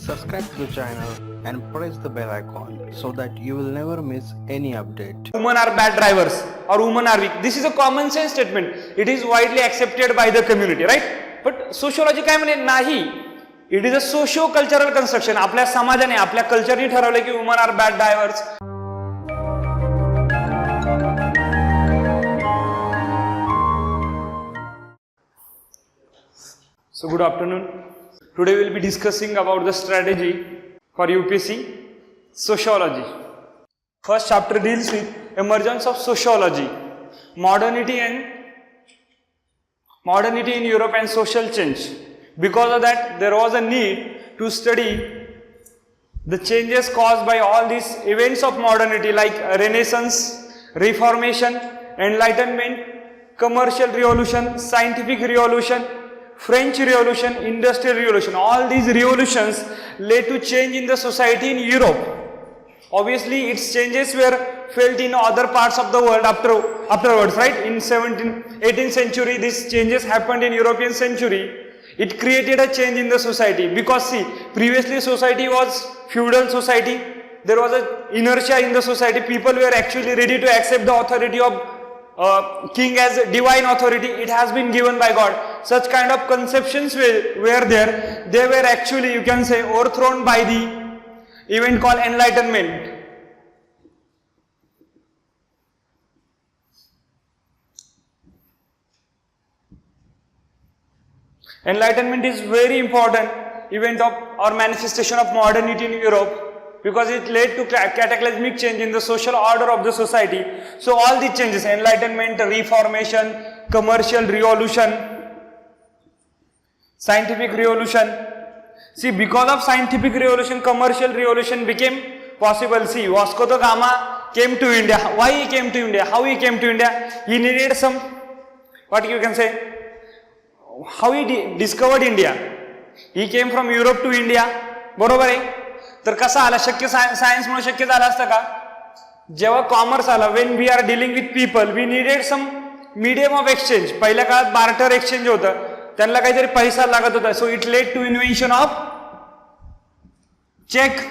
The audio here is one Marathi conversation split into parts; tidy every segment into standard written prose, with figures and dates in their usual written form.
subscribe to the channel and press the bell icon so that you will never miss any update. Women are bad drivers or women are weak. This is a common sense statement. It is widely accepted by the community, right? But sociology काय म्हणे नाही. It is a socio-cultural construction. आपल्या समाजाने, आपल्या कल्चरने ठरवले की women are bad drivers. So good afternoon. Today we will be discussing about the strategy for UPSC sociology. First chapter deals with emergence of sociology, modernity in Europe and social change. Because of that, there was a need to study the changes caused by all these events of modernity like Renaissance, Reformation, Enlightenment, Commercial Revolution, Scientific Revolution, French Revolution, Industrial Revolution. All these revolutions led to change in the society in Europe. Obviously, its changes were felt in other parts of the world afterwards, right? In 18th century, these changes happened in European century. It created a change in the society because see, previously society was feudal society. There was an inertia in the society. People were actually ready to accept the authority of king as divine authority. It has been given by God. Such kind of conceptions were there. They were actually, you can say, overthrown by the event called Enlightenment. Enlightenment is very important event of or manifestation of modernity in Europe because it led to cataclysmic change in the social order of the society. So all these changes, Enlightenment, Reformation, Commercial Revolution, Scientific Revolution. See, because of Scientific Revolution, Commercial Revolution became possible. See, Vasco da Gama came to India. Why he came to India? How he came to India? He needed some, what you can say, how he discovered India. He came from Europe to India. बरोबर आहे. तर कसा आला शक्य सायन्स मुळे शक्य झालं असतं का जेव्हा कॉमर्स आला when we are dealing with people we needed some medium of exchange. पहिल्या काळात बार्टर एक्सचेंज होतं त्यांना काहीतरी पैसा लागत होता. So it led to invention of check.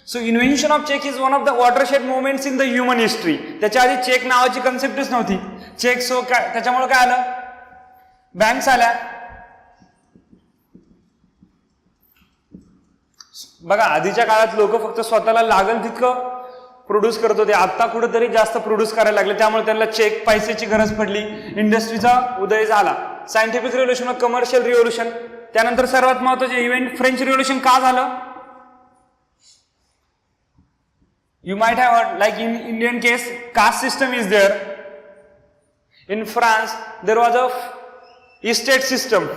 So invention of check is one of the watershed moments in the human history. त्याच्या आधी चेक नावाची कन्सेप्टच नव्हती. चेक सो त्याच्यामुळे काय आलं बँक्स आल्या. बघा आधीच्या काळात लोक फक्त स्वतःला लागल तितकं प्रोड्यूस करत होते. आता कुठेतरी जास्त प्रोड्यूस करायला लागले त्यामुळे त्यांना चेक पैशाची गरज पडली. इंडस्ट्रीचा उदय झाला. सायंटिफिक रिव्होल्युशन, कमर्शियल रिव्होल्युशन, त्यानंतर सर्वात महत्त्वाचे इव्हेंट फ्रेंच रिव्होल्युशन का झालं? You might have heard like in Indian case caste system is there. In France there was a estate system.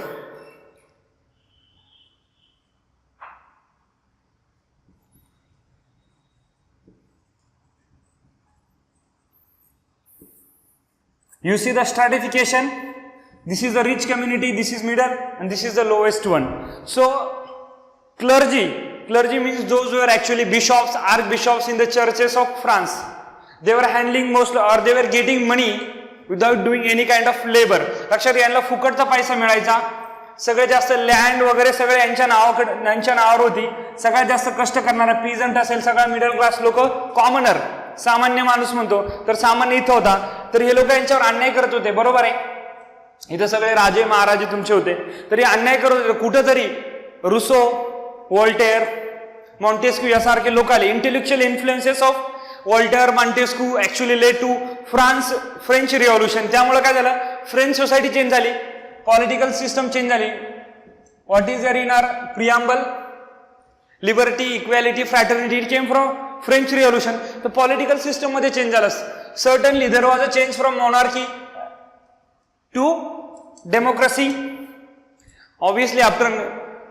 You see the stratification. This is the rich community, this is middle, and this is the lowest one. So, clergy means those who were actually bishops, archbishops in the churches of France. They were handling most, or they were getting money without doing any kind of labor. लक्षात यांना फुकटचा पैसा मिळायचा. सगळ्यात जास्त लँड वगैरे सगळे यांच्या नावावर होती. सगळ्यात जास्त कष्ट करणारा पीजंट असेल, सगळा मिडल क्लास लोक, कॉमनर, सामान्य माणूस म्हणतो तर सामान्य इथं होता. तर हे लोक यांच्यावर अन्याय करत होते. बरोबर आहे. इथं सगळे राजे महाराजे तुमचे होते तरी अन्याय करत होते. कुठंतरी रुसो, वॉल्टेअर, मॉन्टेस्क्यू यासारखे लोक आले. Intellectual influences of Voltaire, Montesquieu actually led to French revolution. त्यामुळे काय झालं? फ्रेंच सोसायटी चेंज झाली, पॉलिटिकल सिस्टम चेंज झाली. What is there in our preamble? Liberty, equality, fraternity. It came from French revolution. तर पॉलिटिकल सिस्टम मध्ये चेंज झालं. Certainly there was a change from monarchy to democracy. Obviously after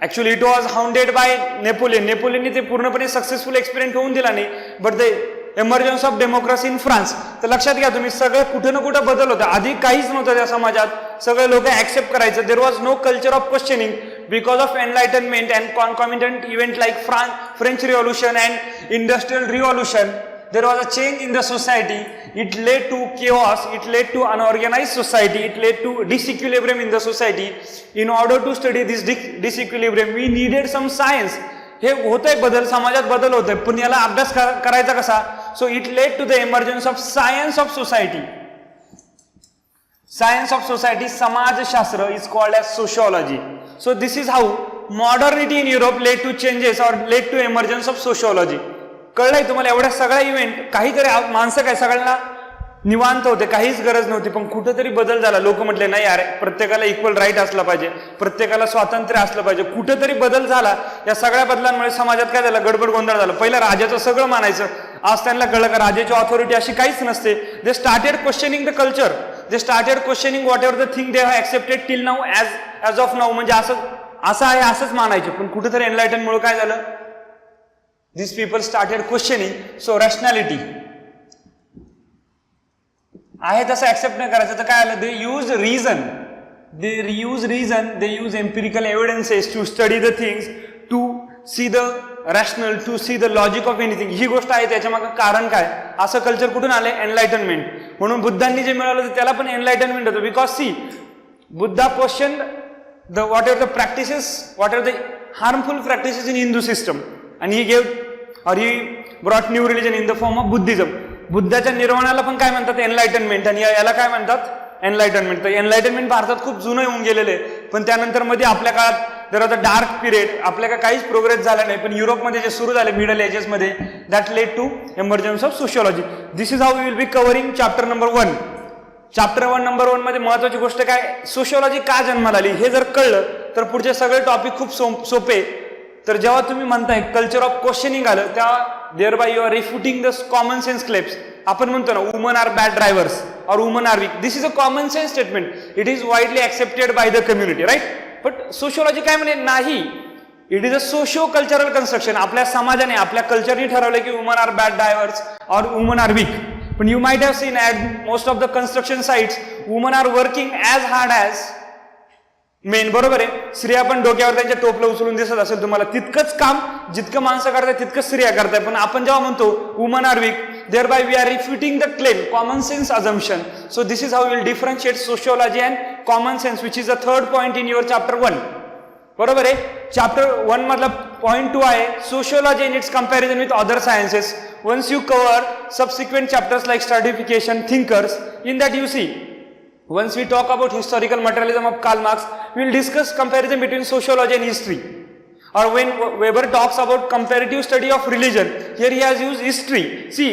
actually it was hounded by Napoleon. नेपोलियनने ते पूर्णपणे सक्सेसफुल एक्सपेरिमेंट होऊन दिला नाही. But the emergence of democracy in France. तर लक्षात घ्या तुम्ही सगळं कुठं ना कुठं बदल होता. आधी काहीच नव्हतं त्या समाजात. सगळे लोक ऍक्सेप्ट करायचं. There was no culture of questioning. Because of enlightenment and concomitant event like French Revolution and Industrial Revolution, there was a change in the society. It led to chaos, it led to unorganized society, it led to disequilibrium in the society. In order to study this disequilibrium, we needed some science. हे होतंय बदल, समाजात बदल होतोय, पण याला अभ्यास करायचा कसा? So it led to the emergence of science of society. Science of society, समाजशास्त्र is called as sociology. So this is how modernity in Europe led to changes और led to emergence of sociology. कळलंय तुम्हाला? एवढ्या सगळ्या इव्हेंट, काहीतरी माणसं काय सगळ्यांना निवांत होते, काहीच गरज नव्हती, पण कुठेतरी बदल झाला. लोक म्हटले नाही अरे, प्रत्येकाला इक्वल राईट असला पाहिजे, प्रत्येकाला स्वातंत्र्य असलं पाहिजे. कुठेतरी बदल झाला. या सगळ्या बदलांमुळे समाजात काय झालं? गडबड गोंधळ झालं. पहिलं राजाचं सगळं मानायचं, आज त्यांना कळलं का राजाची ऑथॉरिटी अशी काहीच नसते. They started questioning the culture, they started questioning what ever the thing they have accepted till now as of now. म्हणजे असं आहे असंच मानायचे. पण कुठेतरी एनलायटनमुळे काय झालं? This people started questioning. So rationality आहे तसं ऍक्सेप्ट नाही करायचं. तर काय आलं? They use reason, they use empirical evidences to study the things, to see the rational, to see the logic of anything. ही गोष्ट आहे, त्याच्या मागे कारण काय? असं कल्चर कुठून आलंय? एनलायटनमेंट. म्हणून बुद्धांनी जे मिळवलं त्याला पण एनलायटनमेंट होतं. Because see, Buddha question the whatever the practices, whatever the harmful practices in Hindu system, आणि he gave or he brought new religion in the form of Buddhism. बुद्धाच्या निर्वाणाला पण काय म्हणतात? एनलायटनमेंट. आणि याला काय म्हणतात? एनलायटनमेंट. तर एनलायटनमेंट भारतात खूप जुनं येऊन गेलेले, पण त्यानंतर मध्ये आपल्या काळात जर आता डार्क पिरियड, आपल्या काहीच प्रोग्रेस झाला नाही. पण युरोपमध्ये जे सुरू झाले मिडल एजेस मध्ये, that led to emergence of sociology. This is how we will be covering chapter number 1. Chapter 1 number 1 मध्ये महत्वाची गोष्ट काय? सोशियोलॉजी का जन्माला आली हे जर कळलं तर पुढचे सगळे टॉपिक खूप सोपे. तर जेव्हा तुम्ही म्हणताय कल्चर ऑफ क्वेश्चनिंग आलं, तेव्हा there by you are refuting the common sense claims. आपण म्हणतो ना, वुमन आर बॅड ड्रायव्हर्स और woman are weak. This is a common sense statement. It is widely accepted by the community, right? But sociology काय म्हणे? नाही, it is a socio cultural construction. आपल्या समाजाने, आपल्या कल्चरने ठरवलं की वुमन आर बॅड ड्रायव्हर्स और वुमन आर वीक. पण you might have seen at most of the construction sites woman are working as hard as men. बरोबर आहे? स्त्रिया पण डोक्यावर त्यांच्या टोपलं उचलून दिसत असेल तुम्हाला. तितकंच काम जितकं माणसं करतात तितकंच स्त्रिया करताय. पण आपण जेव्हा म्हणतो woman are weak, there by we are refuting the claim, common sense assumption. So this is how will differentiate sociology and common sense, which is the third point in your chapter 1. बरोबर आहे? चॅप्टर 1 मधला पॉइंट 2 आहे sociology in its comparison with other sciences. Once you cover subsequent chapters like stratification, thinkers, in that you see, once we talk about historical materialism of Karl Marx, we will discuss comparison between sociology and history. Or when Weber talks about comparative study of religion, here he has used history. See,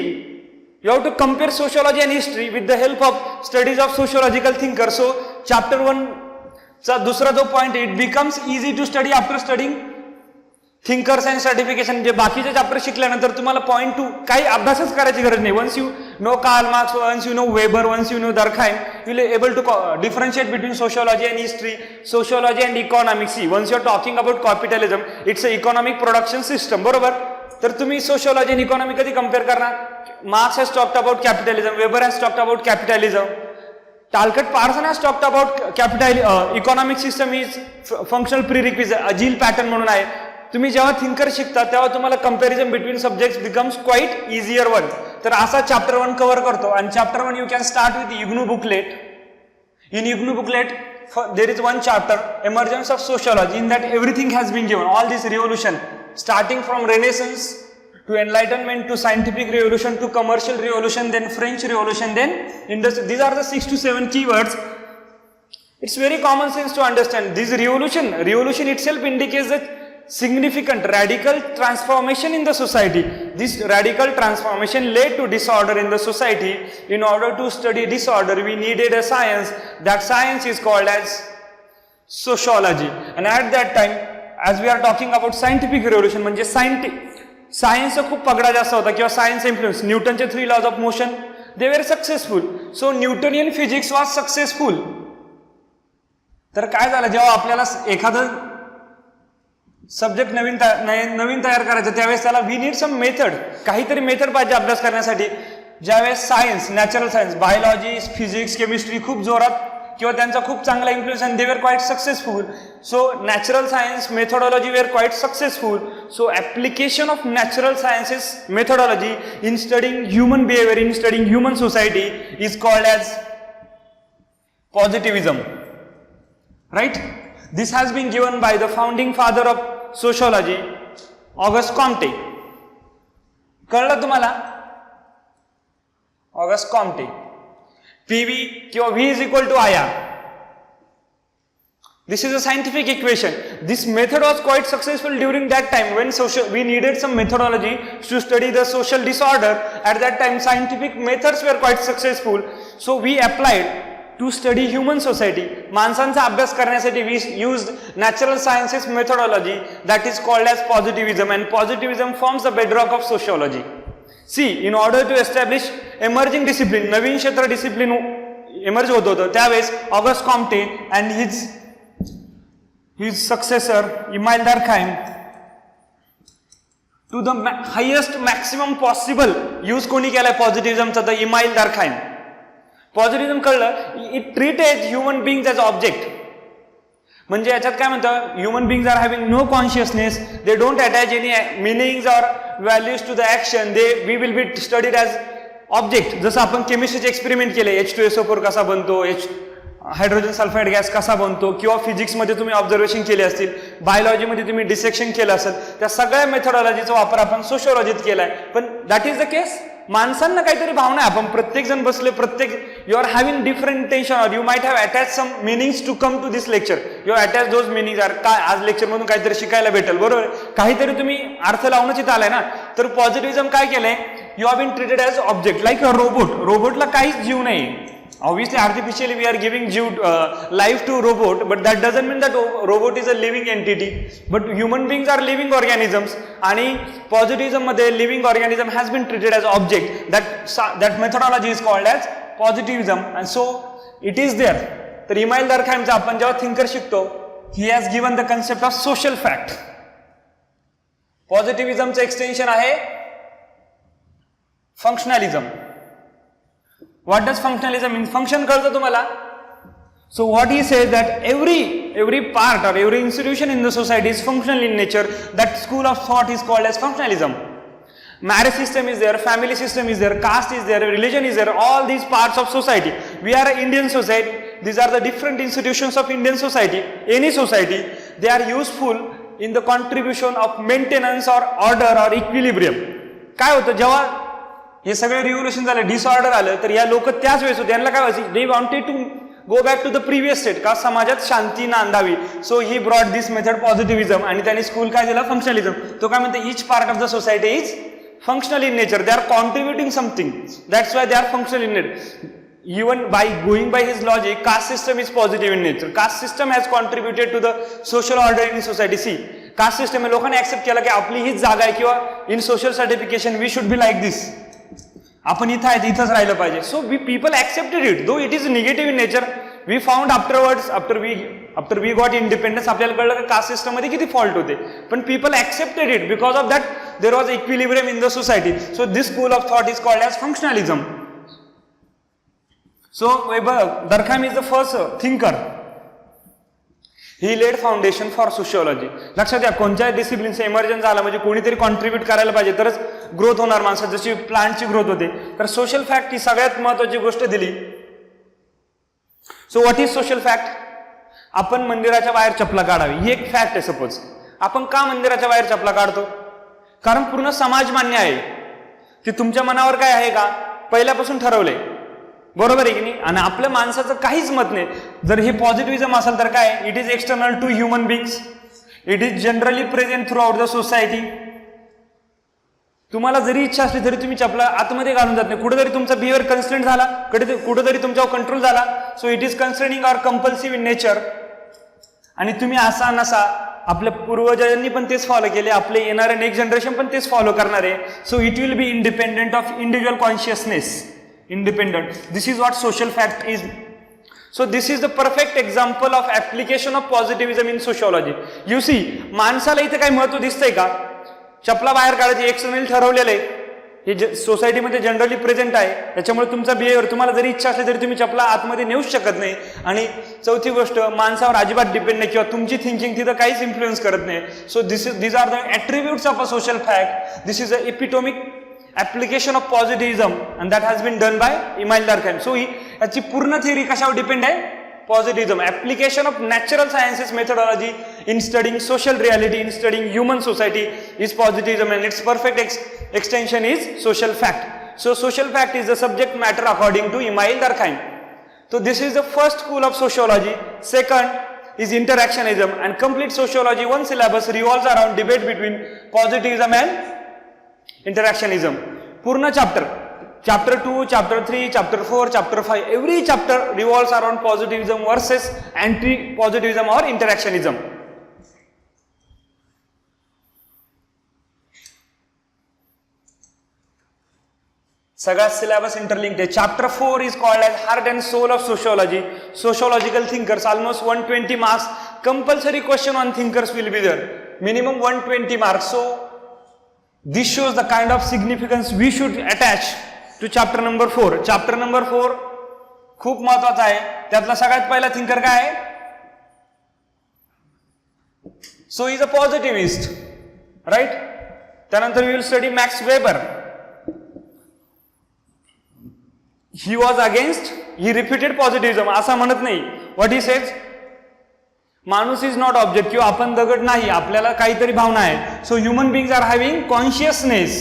you have to compare sociology and history with the help of studies of sociological thinkers. So chapter 1 चा दुसरा जो point, it becomes easy to study after studying thinkers and certification. जे बाकीचे चॅप्टर शिकल्यानंतर तुम्हाला पॉइंट 2 काही अभ्यासच करायची गरज नाही. Once you know Karl Marx, once you know Weber, once you know Durkheim, you will able to differentiate between sociology and history, sociology and economics. See, once you are talking about capitalism, it's a economic production system. बरोबर? तर तुम्ही सोशियोलॉजी आणि इकॉनॉमी कधी कम्पेअर करणार? Marx has talked about capitalism, Weber has talked about capitalism, Talcott Parson has talked about economic system is functional prerequisite, अजील pattern म्हणून आहे. तुम्ही जेव्हा थिंकर शिकता तेव्हा तुम्हाला comparison between subjects becomes quite easier one. तर असा चॅप्टर 1 कव्हर करतो. आणि chapter 1 you can start with IGNOU booklet. In IGNOU booklet there is one chapter, emergence of sociology. In that everything has been given, all this revolution starting from Renaissance to Enlightenment to scientific revolution to commercial revolution, then French revolution, then industry. These are the 6 to 7 keywords. It's very common sense to understand this revolution itself indicates that significant radical transformation in the society. This radical transformation led to disorder in the society. In order to study disorder, we needed a science. That science is called as sociology. And at that time, as we are talking about scientific revolution, म्हणजे सायन्सचा खूप पगडा जास्त होता किंवा science influence. न्यूटनचे 3 laws of motion, they were successful. So Newtonian physics was successful. तर काय झालं, जेव्हा आपल्याला एखादं सब्जेक्ट नवीन तयार करायचं त्यावेळेस त्याला वी नीड सम मेथड, काहीतरी मेथड पाहिजे अभ्यास करण्यासाठी. ज्यावेळेस science, natural science, biology, physics, chemistry खूप जोरात किंवा त्यांचा खूप चांगला इन्फ्लुएन्स आणि they were quite successful. So natural science methodology were quite successful. So application of natural sciences methodology in studying human behaviour, in studying human society is called as positivism, right? This has been given by the founding father of sociology, August Comte. कळलं तुम्हाला? August Comte. PV किंवा V is equal to IR. This is a scientific equation. This method was quite successful during that time when we needed some methodology to study the social disorder. At that time, scientific methods were quite successful. So we applied to study human society. माणसांचा अभ्यास करण्यासाठी we used natural sciences methodology that is called as positivism, and positivism forms the bedrock of sociology. See, in order to establish emerging discipline, नवीन क्षेत्र डिसिप्लिन emerge होत होतं त्यावेळेस August Comte and his successor Emile Durkheim to the highest maximum possible use कोणी केलाय पॉझिटिव्हिझमचा? The email Durkheim. पॉझिटिव्हिझम कळलं, it treated human beings as object. म्हणजे याच्यात काय म्हणतं, human beings are having no consciousness, they don't attach any meanings or values to the action, we will be studied as object. जसं आपण केमिस्ट्रीचे एक्सपेरिमेंट केले, H2SO4 कसा बनतो, हायड्रोजन सल्फाईड गॅस कसा बनतो, किंवा फिजिक्समध्ये तुम्ही ऑब्झर्वेशन केले असतील, बायोलॉजीमध्ये तुम्ही डिसेक्शन केलं असेल, त्या सगळ्या मेथोडॉलॉजीचा वापर आपण सोशिओलॉजीत केलाय. पण दॅट इज द केस, माणसांना काहीतरी भावना आहे, आपण प्रत्येक जण बसले, प्रत्येक you are having different intention, or you might have attach some meanings to come to this lecture, you attach those meanings are काय आज लेक्चर मधून काहीतरी शिकायला भेटेल, बरोबर, काहीतरी तुम्ही अर्थ लावूनच इथं आलाय ना. तर पॉझिटिव्हिझम काय केलंय, you have been treated as object like a robot. रोबोटला काहीच जीव नाही. Obviously, artificially we are giving life to robot, but that doesn't mean that robot is a living entity. But human beings are living organisms, आणि positivism मध्ये living organism has been treated as object. That methodology is called as positivism, and so it is there. तर इमाइल डर्खाइमचा आपण जेव्हा थिंकर शिकतो, he has given the concept of social fact. पॉझिटिव्हिझमचं एक्सटेन्शन आहे functionalism. What does functionalism mean? Function कळतं तुम्हाला? So what he says that every part or every institution in the society is functional in nature. That school of thought is called as functionalism. Marriage system is there, family system is there, caste is there, religion is there, all these parts of society. We are an Indian society. These are the different institutions of Indian society. Any society, they are useful in the contribution of maintenance or order or equilibrium. काय होतं जेव्हा हे सगळे रिव्होल्युशन झालं, डिसऑर्डर आलं, तर या लोक त्याच वेळेस होते, यांना काय व्हायचं, they wanted to go back to the previous state, का समाजात शांती नांदावी. So he brought this method positivism, आणि त्यांनी स्कूल काय दिला, फंक्शनलिझम. तो काय म्हणते, each part of the society is functional in nature, they are contributing something, that's why they are functional in nature. Even by going by his logic, caste system is positive in nature. Caste system has contributed to the social order in society. See, caste system में लोकांनी accept केला की आपली हीच जागा आहे, किंवा in social certification we should be like this. आपण इथं आहे, इथंच राहिलं पाहिजे. So we people accepted it, though it is negative in nature. We found afterwards, after we got independence, आपल्याला कळलं की कास्ट सिस्टम मध्ये किती फॉल्ट होते, पण people accepted it because of that there was equilibrium in the society. So this school of thought is called as functionalism. So Durkheim is the first thinker. He laid foundation for sociology. लक्षात घ्या, कोणत्याही डिसिप्लिनचा इमर्जन्स झाला म्हणजे कोणीतरी कॉन्ट्रीब्यूट करायला पाहिजे तरच ग्रोथ होणार माणसात, जशी प्लांटची ग्रोथ होते. तर सोशल फॅक्ट ही सगळ्यात महत्वाची गोष्ट दिली. So what is social fact? आपण मंदिराच्या बाहेर चपला काढावी ही एक फॅक्ट आहे. सपोज आपण का मंदिराच्या बाहेर चपला काढतो? कारण पूर्ण समाज मान्य आहे. की तुमच्या मनावर काय आहे का पहिल्यापासून ठरवलंय, बरोबर आहे की नाही? आणि आपल्या माणसाचं काहीच मत नाही. जर हे पॉझिटिव्हिझम असेल तर काय, it is external to human beings, it is generally present throughout the society. तुम्हाला जरी इच्छा असली तरी तुम्ही चपला आतमध्ये घालून जात नाही. कुठेतरी तुमचा बिहेवियर कन्स्ट्रेंट झाला, कुठेतरी तुमच्यावर कंट्रोल झाला. So it is constraining or compulsive in nature. आणि तुम्ही असा नसा, आपल्या पूर्वजांनी पण तेच फॉलो केले, आपले येणारे नेक्स्ट जनरेशन पण तेच फॉलो करणार आहे. So it will be independent of individual consciousness. Independent. This is what social fact is. So this is the perfect example of application of positivism in sociology. You see, माणसाला इथे काही महत्व दिसतंय का? चपला बाहेर काढायची एक्सटर्नल ठरवलेलं आहे, हे सोसायटीमध्ये जनरली प्रेझेंट आहे. त्याच्यामुळे तुमचा बिहेवियर, तुम्हाला जरी इच्छा असली तरी तुम्ही चपला आतमध्ये नेऊच शकत नाही. आणि चौथी गोष्ट, माणसावर अजिबात डिपेंड नाही, किंवा तुमची थिंकिंग तिथं काहीच इन्फ्लुएन्स करत नाही. So these are the attributes of a social fact. This is a epitomic application of positivism and that has been done by Emile Durkheim. So याची पूर्ण थिअरी कशावर डिपेंड आहे? positivism, application of natural sciences methodology in studying social reality, in studying human society is positivism, and its perfect extension is social fact. So social fact is the subject matter according to Emile Durkheim. So this is the first school of sociology. Second is interactionism, and complete sociology, one syllabus, revolves around debate between positivism and interactionism. Purna chapter 2, chapter 3, chapter 4, chapter 5, every chapter revolves around positivism versus anti-positivism or interactionism. सगळा syllabus interlinked. Chapter 4 is called as heart and soul of sociology. Sociological thinkers, almost 120 marks. Compulsory question on thinkers will be there. Minimum 120 marks. So this shows the kind of significance we should attach to chapter number 4. Chapter number 4 खूप महत्वाचा आहे. त्यातला सगळ्यात पहिला थिंकर काय आहे? So he is a positivist, right? त्यानंतर we will study Max Weber. He was against, he refuted positivism. असं म्हणत नाही. What he says? माणूस इज नॉट ऑब्जेक्ट, किंवा आपण दगड नाही, आपल्याला काहीतरी भावना आहे. So human beings are having consciousness.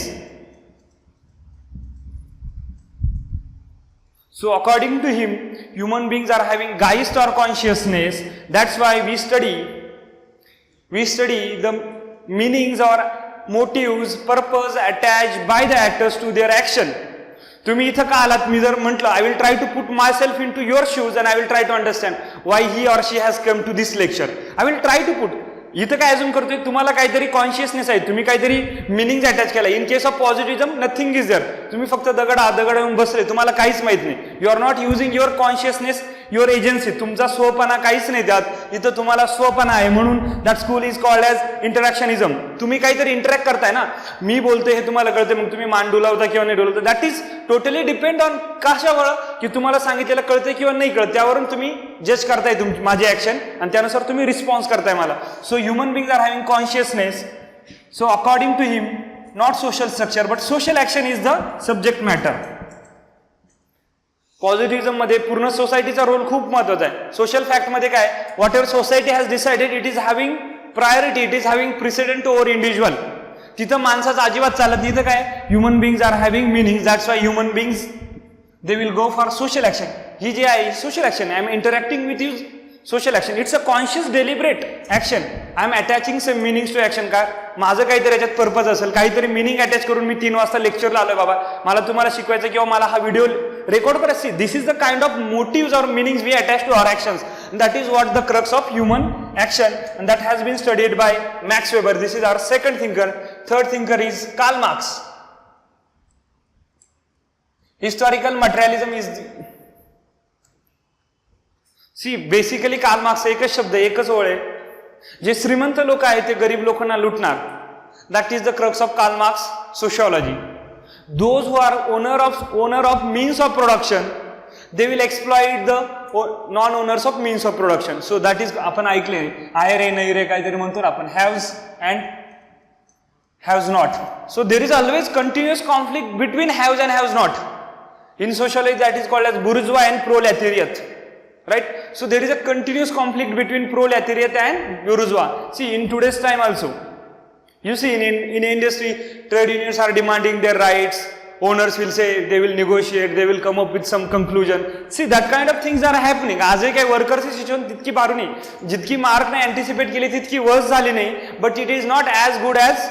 So according to him, human beings are having geist or consciousness. That's why we study the meanings or motives, purpose attached by the actors to their action. तुम्ही इथं का आलात? मी जर म्हटलं I will try to put myself into your shoes and I will try to understand why he or she has come to this lecture. I will try to put. इथं काय अजून करतोय? तुम्हाला काहीतरी कॉन्शियसनेस आहे, तुम्ही काहीतरी मिनिंग अटॅच केला. In case of positivism nothing is there. तुम्ही फक्त दगड येऊन बसले, तुम्हाला काहीच माहित नाही. You are not using your consciousness, your agency. तुमचा स्वपणा काहीच नाही त्यात. इथं तुम्हाला स्वपणा आहे, म्हणून that school is called as interactionism. तुम्ही काहीतरी इंटरॅक्ट करताय ना. मी बोलतोय हे तुम्हाला कळते, मग तुम्ही मान डोलावता किंवा नाही डोलवता. That is totally depend on कशावर, की तुम्हाला सांगितलेलं कळते किंवा नाही कळत, त्यावरून तुम्ही जज करताय माझे ऍक्शन, आणि त्यानुसार तुम्ही रिस्पॉन्स करताय मला. So human beings are having consciousness. So according to him, not social structure but social action is the subject matter. Positivism मध्ये पूर्ण सोसायटीचा रोल खूप महत्वाचा आहे. सोशल फॅक्ट मध्ये काय? Whatever society has decided it is having priority, it is having precedent over individual. तिथं माणसाचं अजिबात चालत नाही. तिथं काय? Human beings are having meaning. That's why human beings they will go for social action. ही जी आहे social action. I am interacting with you, social action. It's a conscious deliberate action. I am attaching some meanings to action. का? माझं काहीतरी याच्यात पर्पज असेल, काहीतरी मिनिंग अटॅच करून मी 3 वाजता लेक्चरला आलोय. बाबा मला तुम्हाला शिकवायचं किंवा मला हा व्हिडिओ रेकॉर्ड करायचं. This is the kind of motives और meanings we attach to our actions. That is what the crux of human action, and that has been studied by Max Weber. This is our second thinker. Third thinker is Karl Marx. Historical materialism is basically Karl Marx एकच शब्द, एकच ओळ आहे. जे श्रीमंत लोक आहेत ते गरीब लोकांना लुटणार. That is the crux of Karl Marx sociology. Those who are owner of means of production, they will exploit the non owners of means of production. So that is, आपण ऐकले आहे रे नाही रे काहीतरी म्हणतो आपण, haves and haves not. So there is always continuous conflict between haves and haves not. In sociology that is called as bourgeois and proletariat. Right? So there is a continuous conflict between proletariat and bourgeois. See, in today's time also, you see in industry, trade unions are demanding their rights. Owners will say they will negotiate, they will come up with some conclusion. See, that kind of things are happening. आजही काही वर्कर्सची सिच्युएशन तितकी बारू नाही, जितकी मार्कने अँटिसिपेट केली तितकी वर्स झाली नाही. But it is not as good as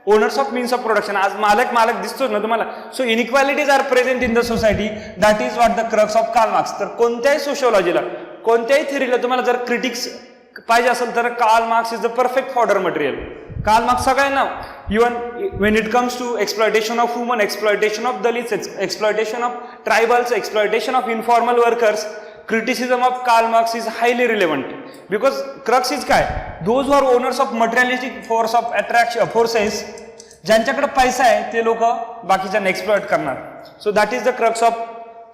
owners of means of production. आज मालक दिसतोच ना तुम्हाला. So inequalities are present in the society. That is what the crux of Karl Marx. तर कोणत्याही सोशियोलॉजीला, कोणत्याही थिअरीला तुम्हाला जर क्रिटिक्स पाहिजे असेल तर Karl Marx is the perfect fodder material. Karl Marx सगळ्यांना, even when it comes to exploitation of human, exploitation of Dalits, exploitation of tribals, exploitation of informal workers, criticism of Karl Marx is highly relevant because crux is काय? Those who are owners of materialistic force of attraction forces, ज्यांच्याकडे पैसा आहे ते लोक बाकीच्यांना एक्सप्लॉइट करणार. So that is the crux of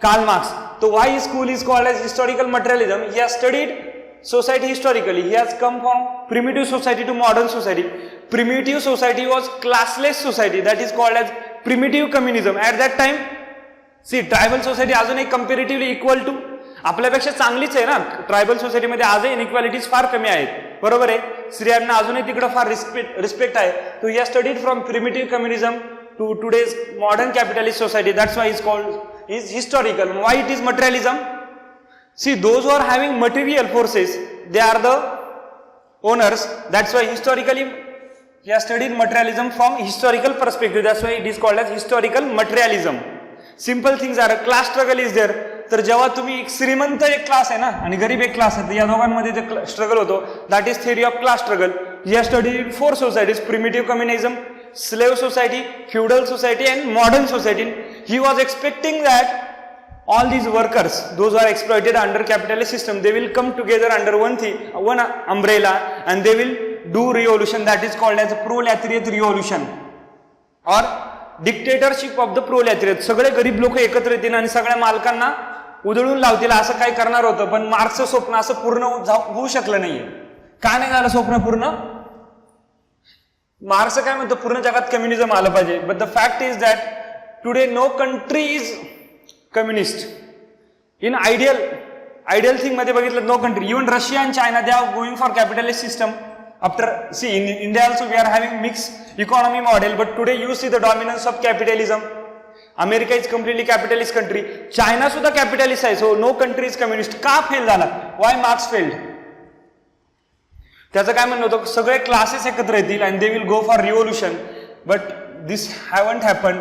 Karl marks. तो why school is called as historical materialism? He has studied society historically. He has come from primitive society to modern society. Primitive society was classless society, that is called as primitive communism. At that time, see, tribal society अजूनही comparatively equal to, आपल्यापेक्षा चांगलीच आहे ना. ट्रायबल सोसायटीमध्ये आजही इनइक्वालिटीज फार कमी आहेत, बरोबर आहे. स्त्रियांना अजूनही तिकडे फार रिस्पेक्ट आहे. तो he studied from primitive communism to today's modern capitalist society. That's why is called is historical. Why it is materialism? See, those who are having material forces they are the owners. That's why historically he has studied materialism from historical perspective. That's why it is called as historical materialism. Simple things are, class struggle is there. तर जेव्हा तुम्ही एक श्रीमंत एक क्लास आहे ना आणि गरीब एक क्लास आहे, या दोघांमध्ये जे स्ट्रगल होतो, that is theory of class struggle. He has studied 4 societies: primitive communism, slave society, feudal society and modern society. He was expecting that all these workers, those who are exploited under capitalist system, they will come together under one umbrella and they will do revolution. That is called as a proletariat revolution or dictatorship of the proletariat. सगळे गरीब लोक एकत्र येतील आणि सगळ्या मालकांना उधळून लावतील असं काय करणार होतं. पण मार्क्सचं स्वप्न असं पूर्ण होऊ शकलं नाहीये. का नाही झालं स्वप्न पूर्ण? मार्क्स काय म्हणतो, पूर्ण जगात कम्युनिझम आलं पाहिजे. But the fact is that today no country is communist. In ideal thing मध्ये बघितलं, no country, even Russia and China, they are going for capitalist system. After see in India also we are having mix economy model, but today you see the dominance of capitalism. America is completely capitalist country, China सुद्धा कॅपिटलिस्ट आहे. So no country is communist. का फेल झाला? Why Marx failed? त्याचं काय म्हणणं होतं, सगळे क्लासेस एकत्र येतील and they will go for revolution. But this haven't happen.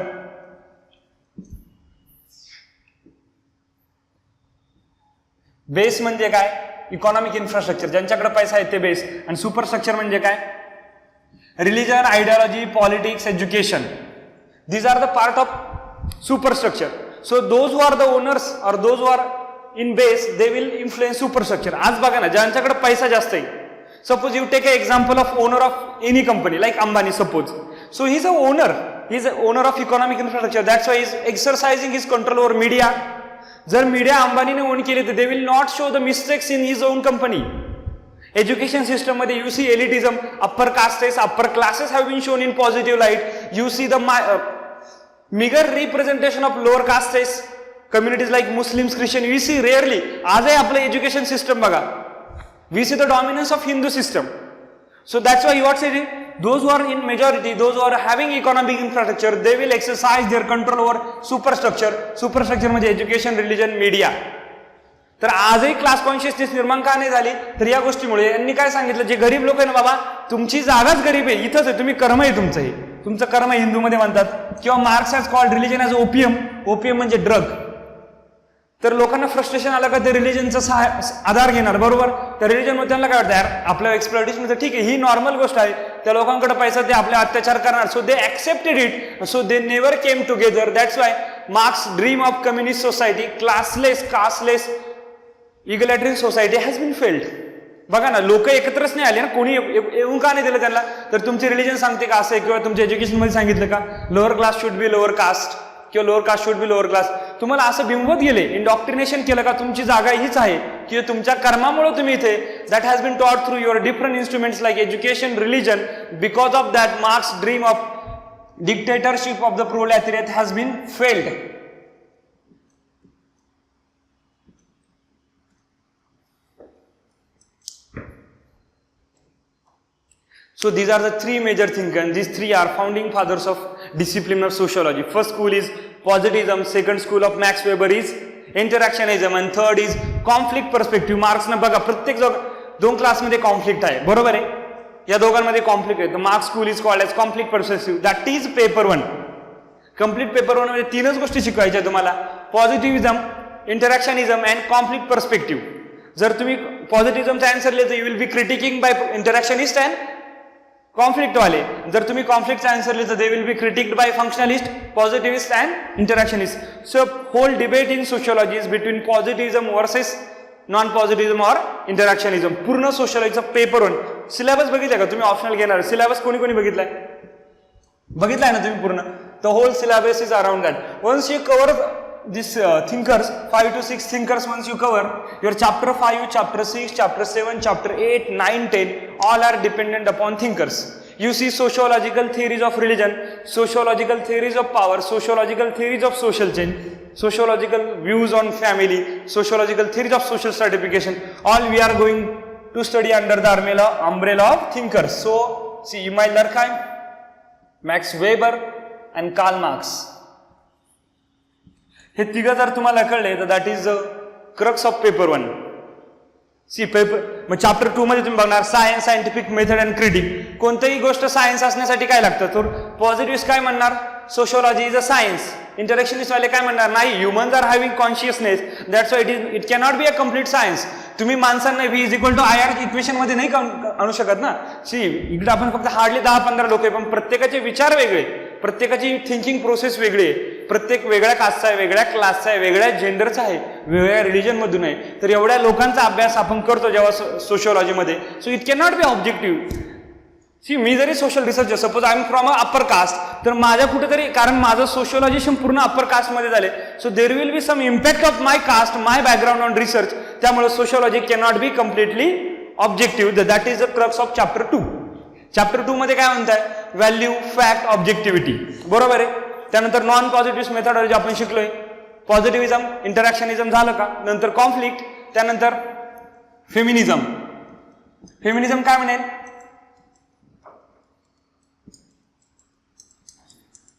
Base म्हणजे काय? इकॉनॉमिक इन्फ्रास्ट्रक्चर, ज्यांच्याकडे पैसा आहे ते बेस. आणि सुपरस्ट्रक्चर म्हणजे काय? Religion, ideology, politics, education. These are the part of superstructure. So those who are the owners और those who are in base, they will influence superstructure. आज बघा ना, ज्यांच्याकडे पैसा जास्त आहे, suppose you take a example of owner of any company like Ambani suppose. So he is a owner, he is a owner of economic infrastructure. That's why is exercising his control over media. जर मीडिया अंबानीने ओन केले तर they will not show the mistakes in his own company. Education system मध्ये you see elitism, upper castes, upper classes have been shown in positive light. You see the meagre representation of lower castes communities like Muslims, Christian. We see rarely. आजही आपलं एज्युकेशन सिस्टम बघा, we see the dominance of Hindu system. So that's why what say those who are in majority, those who are having economic infrastructure, they will exercise their control over superstructure. Superstructure म्हणजे एज्युकेशन, रिलिजन, मीडिया. तर आजही क्लास कॉन्शियसनेस निर्माण का नाही झाली? तर या गोष्टीमुळे. यांनी काय सांगितलं, जे गरीब लोक आहे ना बाबा, तुमची जागाच गरीब आहे, इथंच आहे, तुम्ही कर्म आहे तुमचं, हे तुमचं कर्म आहे हिंदूमध्ये म्हणतात. किंवा marks has called religion as opium. Opium म्हणजे ड्रग. तर लोकांना फ्रस्ट्रेशन आलं का ते रिलिजनचा आधार घेणार, बरोबर. त्या रिलिजनमध्ये त्यांना काय वाटतं, यार आपल्या एक्सप्लॉयटेशन ठीक आहे, ही नॉर्मल गोष्ट आहे, त्या लोकांकडे पैसा, ते आपले अत्याचार करणार. So they accepted it. So they never came together. That's why Marx dream of communist society, classless, casteless, egalitarian society has been failed. बघा ना, लोक एकत्रच नाही आले ना, कोणी येऊन का नाही दिलं त्यांना? तर तुमची रिलिजन सांगते का असं, किंवा तुमच्या एज्युकेशन मध्ये सांगितलं का lower class should be lower caste किंवा lower caste should be lower class? तुम्हाला असं बिंबवत गेले, इंडॉक्ट्रिनेशन केलं का तुमची जागा हीच आहे, की तुमच्या कर्मामुळे तुम्ही इथे. That has been taught through your different instruments like education, religion. Because of that Marx dream of dictatorship of the proletariat has been failed. So these are the 3 major thinkers, and these 3 are founding fathers of discipline of sociology. First school is positivism, second school of Max Weber is interactionism, and third is conflict perspective. Marks ने बघा प्रत्येक 2 क्लासमध्ये कॉन्फ्लिक्ट आहे, बरोबर आहे. या दोघांमध्ये कॉन्फ्लिक्ट आहे. Marx school is called as conflict perspective. That is paper 1. Complete paper 1 मध्ये 3च गोष्टी शिकवायच्या तुम्हाला: positivism, interactionism and conflict perspective. जर तुम्ही पॉझिटिव्हिझमचा आन्सर लिहिलं तर you will be critiquing by interactionist and conflict वाले. जर तुम्ही कॉन्फ्लिक्टचा आन्सर लिहिलं तर they will be critiqued by functionalist, positivist and interactionist. So whole debate in sociology is between positivism versus non positivism or इंटरॅक्शनिझम. पूर्ण सोशियोलॉजीचा पेपर 1. सिलेबस बघितलाय का तुम्ही? ऑप्शनल घेणार. सिलेबस कोणी कोणी बघितलाय? बघितलाय ना तुम्ही पूर्ण? The whole syllabus is around that. Once you cover this thinkers, 5 to 6 thinkers, once you cover your chapter 5, chapter 6, chapter 7, chapter 8, 9, 10, all are dependent upon thinkers. You see sociological theories of religion, sociological theories of power, sociological theories of social change, sociological views on family, sociological theories of social stratification. All we are going to study under the umbrella of thinkers. So, see Emile Durkheim, Max Weber and Karl Marx. हे तिघ जर तुम्हाला कळले तर that is crux of paper 1. See paper मग चॅप्टर 2 मध्ये तुम्ही बघणार science, scientific method and critique. कोणतेही गोष्ट सायन्स असण्यासाठी काय लागतं, तर पॉझिटिव्हिस्ट काय म्हणणार, sociology is a science. Interactionist वाले काय म्हणणार, नाही, humans are having consciousness, that's why it cannot be a complete science. तुम्ही माणसांना V is equal to I R equation मध्ये नाही आणू शकत ना. सी इकडे आपण फक्त हार्डली 10-15 लोक आहे, पण प्रत्येकाचे विचार वेगळे, प्रत्येकाची थिंकिंग प्रोसेस वेगळी आहे, प्रत्येक वेगळ्या कास्टचा आहे, वेगळ्या क्लासचा आहे, वेगळ्या जेंडरचा आहे, वेगळ्या रिलीजन मधून आहे. तर एवढ्या लोकांचा अभ्यास आपण करतो जेव्हा सोशिओलॉजीमध्ये. So it can not be objective. See मी जरी social researcher, suppose I am from a upper caste, तर माझ्या कुठेतरी, कारण माझं सोशिओलॉजी पूर्ण अप्पर कास्टमध्ये झाले, so there will be some impact of my caste, my background on research. त्यामुळे sociology can not be completely objective. That is the crux of chapter 2. Chapter 2 मध्ये काय म्हणताय, व्हॅल्यू, फॅक्ट, ऑब्जेक्टिव्हिटी, बरोबर आहे. त्यानंतर नॉन पॉझिटिव्ह मेथडॉलॉजी आपण शिकलोय. पॉझिटिव्हिझम, इंटरॅक्शनिझम झालं का, नंतर कॉन्फ्लिक्ट, त्यानंतर फेमिनिझम. फेमिनिझम काय म्हणेल,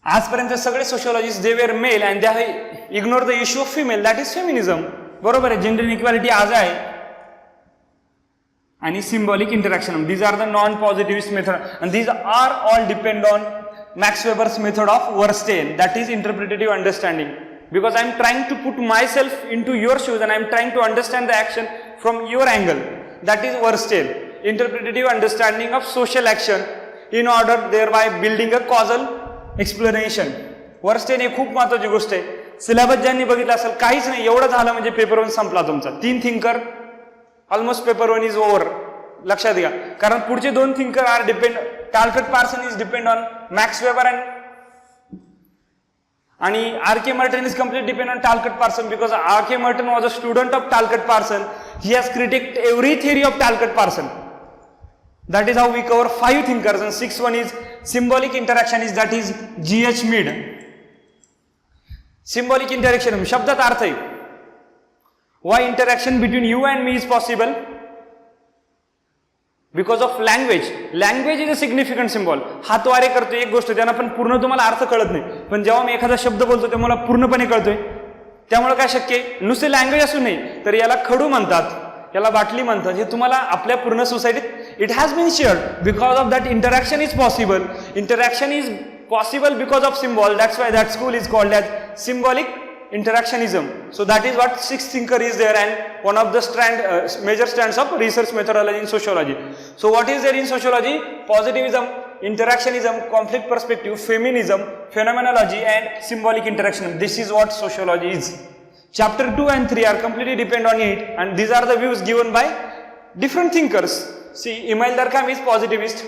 आजपर्यंत सगळे sociologist they were male and they have ignore the issue of female, that is feminism. बरोबर आहे. जेंडर इक्वॅलिटी आज आहे. आणि symbolic interaction, these are the non positivist method and these are all depend on Max Weber's method of Verstehen, that is interpretative understanding, because I am trying to put myself into your shoes and I am trying to understand the action from your angle. That is Verstehen, interpretative understanding of social action in order thereby building a causal explanation. Verstehen ही खूप महत्त्वाची गोष्ट आहे. सिलेबस ज्यांनी बघितला असेल, काहीच नाही, एवढं झालं म्हणजे पेपर 1 संपला तुमचा. 3 thinker, almost paper 1 is over. लक्षात घ्या, कारण पुढचे 2 thinker are depend, Talcott Parson is depend on Max Weber आणि R K. Merton is complete depend on Talcott Parson, because R K. Merton was a student of Talcott Parson. He has criticised every theory of Talcott Parson. That is how we cover 5 thinkers, and 6th one is symbolic interaction, is that is G.H. Mead. Symbolic interaction शब्दात अर्थ आहे. Why interaction between you and me is possible? Because of language. Language is a significant symbol. हातवारे करतोय एक गोष्ट, त्यांना पण पूर्ण तुम्हाला अर्थ कळत नाही, पण जेव्हा मी एखादा शब्द बोलतो ते मला पूर्णपणे कळतोय. त्यामुळे काय शक्य आहे, नुसते लँग्वेज असू नये तर याला खडू म्हणतात, याला बाटली म्हणतात. हे तुम्हाला आपल्या पूर्ण सोसायटीत it has been shared because of that interaction is possible. Interaction is possible because of symbol. That's why that school is called as symbolic interactionism. So that is what 6th thinker is there, and one of the major strands of research methodology in sociology. So what is there in sociology? Positivism, interactionism, conflict perspective, feminism, phenomenology and symbolic interaction. This is what sociology is. Chapter 2 and 3 are completely depend on it, and these are the views given by different thinkers. See, Emile Durkheim is positivist,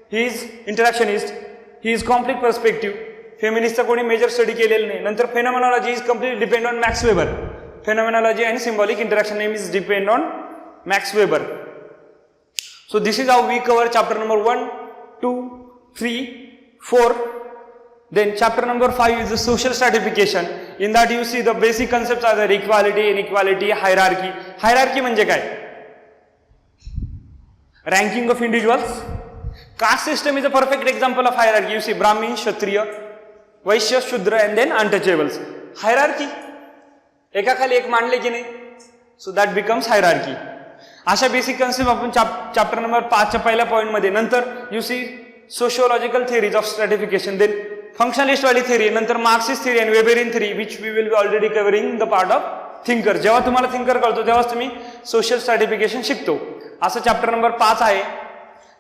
he is interactionist, he is conflict perspective. फेमिनिस्टचा कोणी मेजर स्टडी केलेलं नाही. नंतर phenomenology is complete depend on Max Weber. Phenomenology and symbolic interaction name is depend on Max Weber. So this is how we cover chapter number 1, 2, 3, 4. Then chapter number 5 is the social stratification. In that you see the basic concepts are the equality, inequality, hierarchy. Hierarchy म्हणजे काय? Ranking of individuals. Caste system is a perfect example of hierarchy. You see Brahmin, Kshatriya, वैश्य, शूद्र अँड देन अनटचेबल्स. हायरार्की, एकाखाली एक मांडले की नाही, सो दॅट बिकम्स हायरार्की. अशा बेसिक कन्सेप्ट आपण चॅप्टर नंबर 5 च्या पहिल्या पॉईंट मध्ये. नंतर you see sociological theories of stratification, then functionalist वाली थिअरी, नंतर Marxist theory and Weberian theory, which we will be already covering the part of thinker. जेव्हा तुम्हाला थिंकर कळतो तेव्हाच तुम्ही सोशल स्ट्रॅटिफिकेशन शिकतो. असं चॅप्टर नंबर 5 आहे.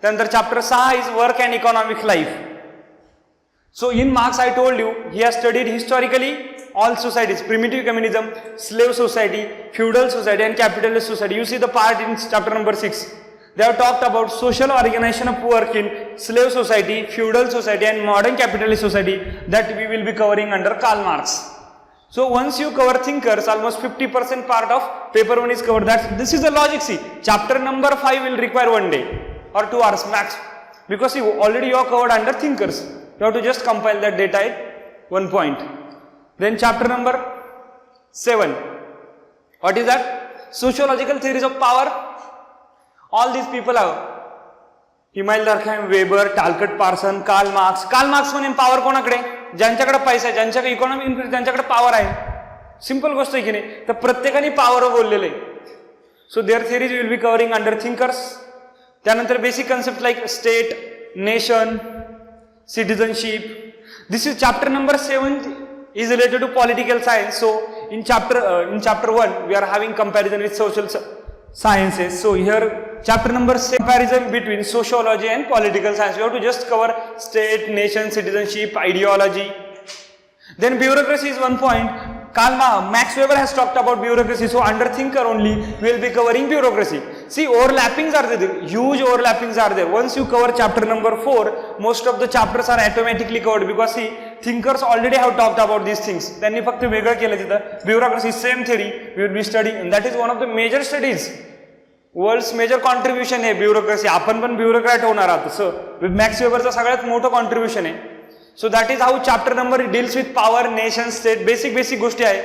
त्यानंतर chapter 6 is work and economic life. So in Marx I told you he has studied historically all societies, primitive communism, slave society, feudal society and capitalist society. You see the part in chapter number 6. They have talked about social organization of work in slave society, feudal society and modern capitalist society that we will be covering under Karl Marx. So once you cover thinkers, almost 50% part of paper 1 is covered. This is the logic. See, chapter number 5 will require 1 day or 2 hours max. because see, already you are covered under thinkers. You have to just compile that data at one point. Then chapter number 7. What is that? Sociological theories of power. All these people have Emile Durkheim, Weber, Talcott Parson, Karl Marx. Karl Marx म्हणे पॉवर कोणाकडे? ज्यांच्याकडे पैसा आहे, ज्यांच्याकडे इकॉनॉमी इन्फ्लुएन्स, ज्यांच्याकडे पॉवर आहे. सिंपल गोष्ट आहे की नाही? तर प्रत्येकाने पॉवर बोललेलं आहे. So their theories will be covering under thinkers. त्यानंतर basic concept like state, nation, citizenship. This is chapter number 7 is related to political science. So in chapter 1 we are having comparison with social sciences. So here chapter number 7, comparison between sociology and political science. We have to just cover state, nation, citizenship, ideology. Then bureaucracy is one point. Max Weber has talked about bureaucracy. So under thinker only we will be covering bureaucracy. See, overlappings are there, huge overlappings are there. Once you cover chapter number 4, most of the chapters are automatically covered, because see, thinkers already have talked about these things. त्यांनी फक्त वेगळं केलं तिथं. Bureaucracy, same theory we will be studying, and that is one of the major studies. World's major contribution आहे ब्युरोक्रेसी. आपण पण ब्युरोक्रॅट होणार आहोत. सो विथ मॅक्स वेबरचं सगळ्यात मोठं कॉन्ट्रीब्युशन आहे. So that is how chapter number deals with power, nation, state. Basic गोष्टी आहे.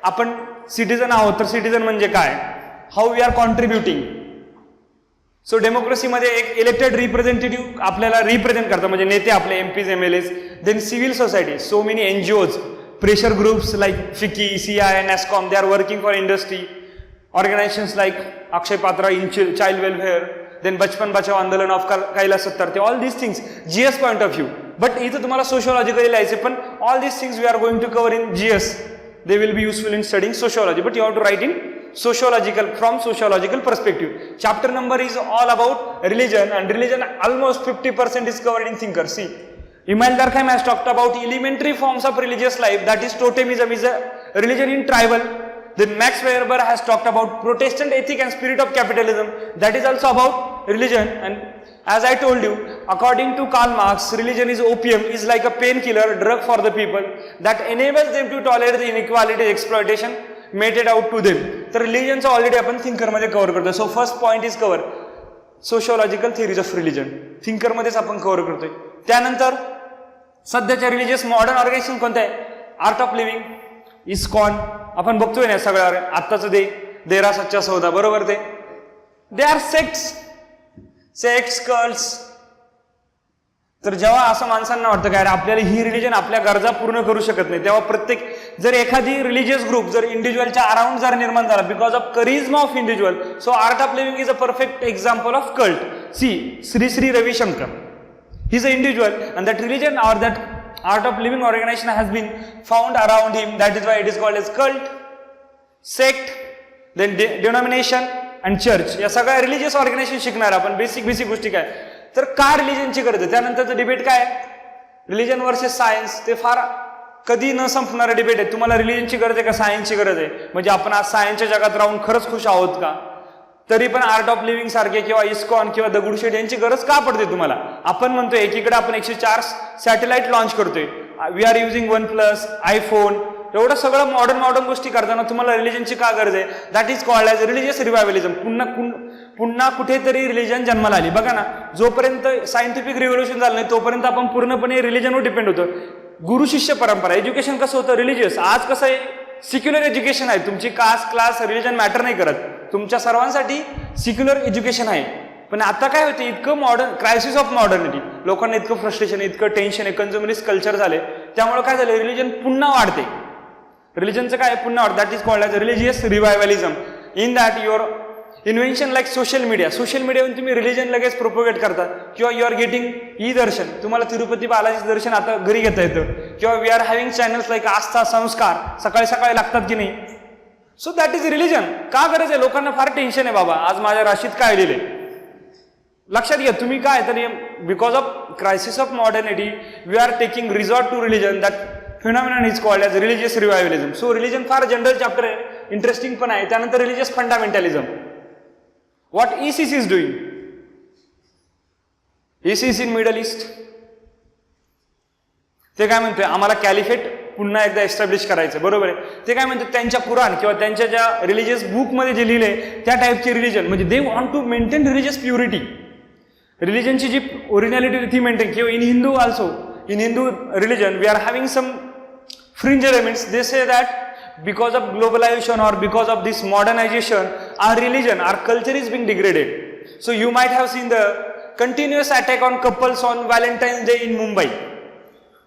आपण सिटीजन आहोत, तर सिटीजन म्हणजे काय, how we are contributing. So डेमोक्रेसीमध्ये एक इलेक्टेड रिप्रेझेंटेटिव्ह आपल्याला रिप्रेझेंट करतात, म्हणजे नेते आपले MPs, MLAs. Then civil society, so many NGOs, pressure groups like FICCI, CI, NASSCOM, they are working for industry. Organizations like Akshay Patra in child welfare, then Bachpan Bachao Andolan of Kailash Satyarthi, all these things, GS point of view. But इथं तुम्हाला sociologically लिहायचे, पण all these things we are going to cover in GS. They will be useful in studying sociology, but you have to write in from sociological perspective. Chapter number is all about religion, and religion almost 50% is covered in thinkers. See, Emile Durkheim has talked about elementary forms of religious life, that is totemism is a religion in tribal. Then Max Weber has talked about Protestant ethic and spirit of capitalism, that is also about religion. And as I told you, according to Karl Marx, religion is opium, is like a painkiller drug for the people that enables them to tolerate the inequality, exploitation meted out to them. तर रिलिजनचं ऑलरेडी आपण थिंकरमध्ये कव्हर करतोय. So first point is cover sociological theories of religion. थिंकरमध्येच आपण कव्हर करतोय. त्यानंतर सध्याच्या रिलिजियस मॉडर्न ऑर्गनायझेशन कोणतं आहे? Art of living, ISKCON. आपण बघतोय ना सगळं आत्ताचं ते देरा सच्चा सौदा, बरोबर. ते दे आर सेक्ट्स, कल्ट्स. तर जेव्हा असं माणसांना वाटतं काय आपल्याला ही रिलिजन आपल्या गरजा पूर्ण करू शकत नाही, तेव्हा जर एखादी रिलिजियस ग्रुप जर इंडिव्हिज्युअलच्या अराउंड जर निर्माण झाला because of charisma of individual, so Art of Living is a perfect example of cult. See, Shri Ravishankar, he is a individual, and that religion or that art of living organization has been found around him. That is why it is called as cult, sect, then denomination and church. या सगळ्या रिलिजियस ऑर्गनायझेशन शिकणार आपण. बेसिक गोष्टी काय, तर का रिलिजनची गरज आहे. त्यानंतरचं डिबेट काय, रिलिजन वर्सेस सायन्स. ते फार कधी न संपणारं डिबेट आहे. तुम्हाला रिलिजनची गरज आहे का सायन्सची गरज आहे? म्हणजे आपण आज सायन्सच्या जगात राहून खरंच खुश आहोत का? तरी पण आर्ट ऑफ लिव्हिंग सारखे किंवा इस्कॉन किंवा दगडूशेठ यांची गरज का पडते तुम्हाला? आपण म्हणतोय एकीकडे आपण 104 सॅटेलाइट लॉन्च करतोय, we are using OnePlus, iPhone, एवढं सगळं मॉडर्न गोष्टी करताना तुम्हाला रिलिजनची का गरज आहे? That is called as religious revivalism. पुन्हा कुठेतरी रिलिजन जन्माला आली. बघा ना, जोपर्यंत सायंटिफिक रिव्होल्युशन झालं नाही तोपर्यंत आपण पूर्णपणे रिलिजनवर डिपेंड होतो. गुरु शिष्य परंपरा. एज्युकेशन कसं होतं? रिलिजियस. आज कसं आहे? सिक्युलर एज्युकेशन आहे. तुमची कास्ट, क्लास, रिलिजन मॅटर नाही करत. तुमच्या सर्वांसाठी सिक्युलर एज्युकेशन आहे. पण आता काय होते, इतकं मॉडर्न, क्रायसिस ऑफ मॉडर्निटी, लोकांना इतकं फ्रस्ट्रेशन, इतकं टेन्शन आहे, कन्झ्युमरिस्ट कल्चर झाले, त्यामुळे काय झालं, रिलिजन पुन्हा वाढते. रिलिजनचं काय पुन्हा वाढतं, that is called as religious revivalism. In that your invention like social मीडियावरून तुम्ही रिलिजन लगेच प्रोपोगेट करता, किंवा यू आर गेटिंग ई दर्शन, तुम्हाला तिरुपती बालाजी दर्शन आता घरी घेता येतं, किंवा we are having channels like Aastha, Sanskar सकाळी लागतात की नाही. So that is religion. का गरज आहे? लोकांना फार टेन्शन आहे बाबा, आज माझ्या राशीत काय लिहिले. लक्षात घ्या तुम्ही काय, तरी because of crisis of modernity we are taking resort to religion. That phenomenon is called as religious revivalism. So religion फार जनरल चॅप्टर आहे, इंटरेस्टिंग पण आहे. त्यानंतर religious fundamentalism. What ECC is doing? ECC in Middle East. ते काय म्हणतोय, आम्हाला कॅलिफेट पुन्हा एकदा एस्टॅब्लिश करायचं, बरोबर आहे. ते काय म्हणतात, त्यांच्या कुराण किंवा त्यांच्या ज्या रिलिजियस बुकमध्ये जे लिहिले त्या टाईपचे रिलिजन, म्हणजे they want to maintain religious purity. रिलिजनची जी ओरिजिनॅलिटी ती मेंटेन, किंवा in Hindu also, in Hindu religion we are having some fringe elements. They say that because of globalization or because of this modernization, our religion, our culture is being degraded. So you might have seen the continuous attack on couples on Valentine's Day in Mumbai.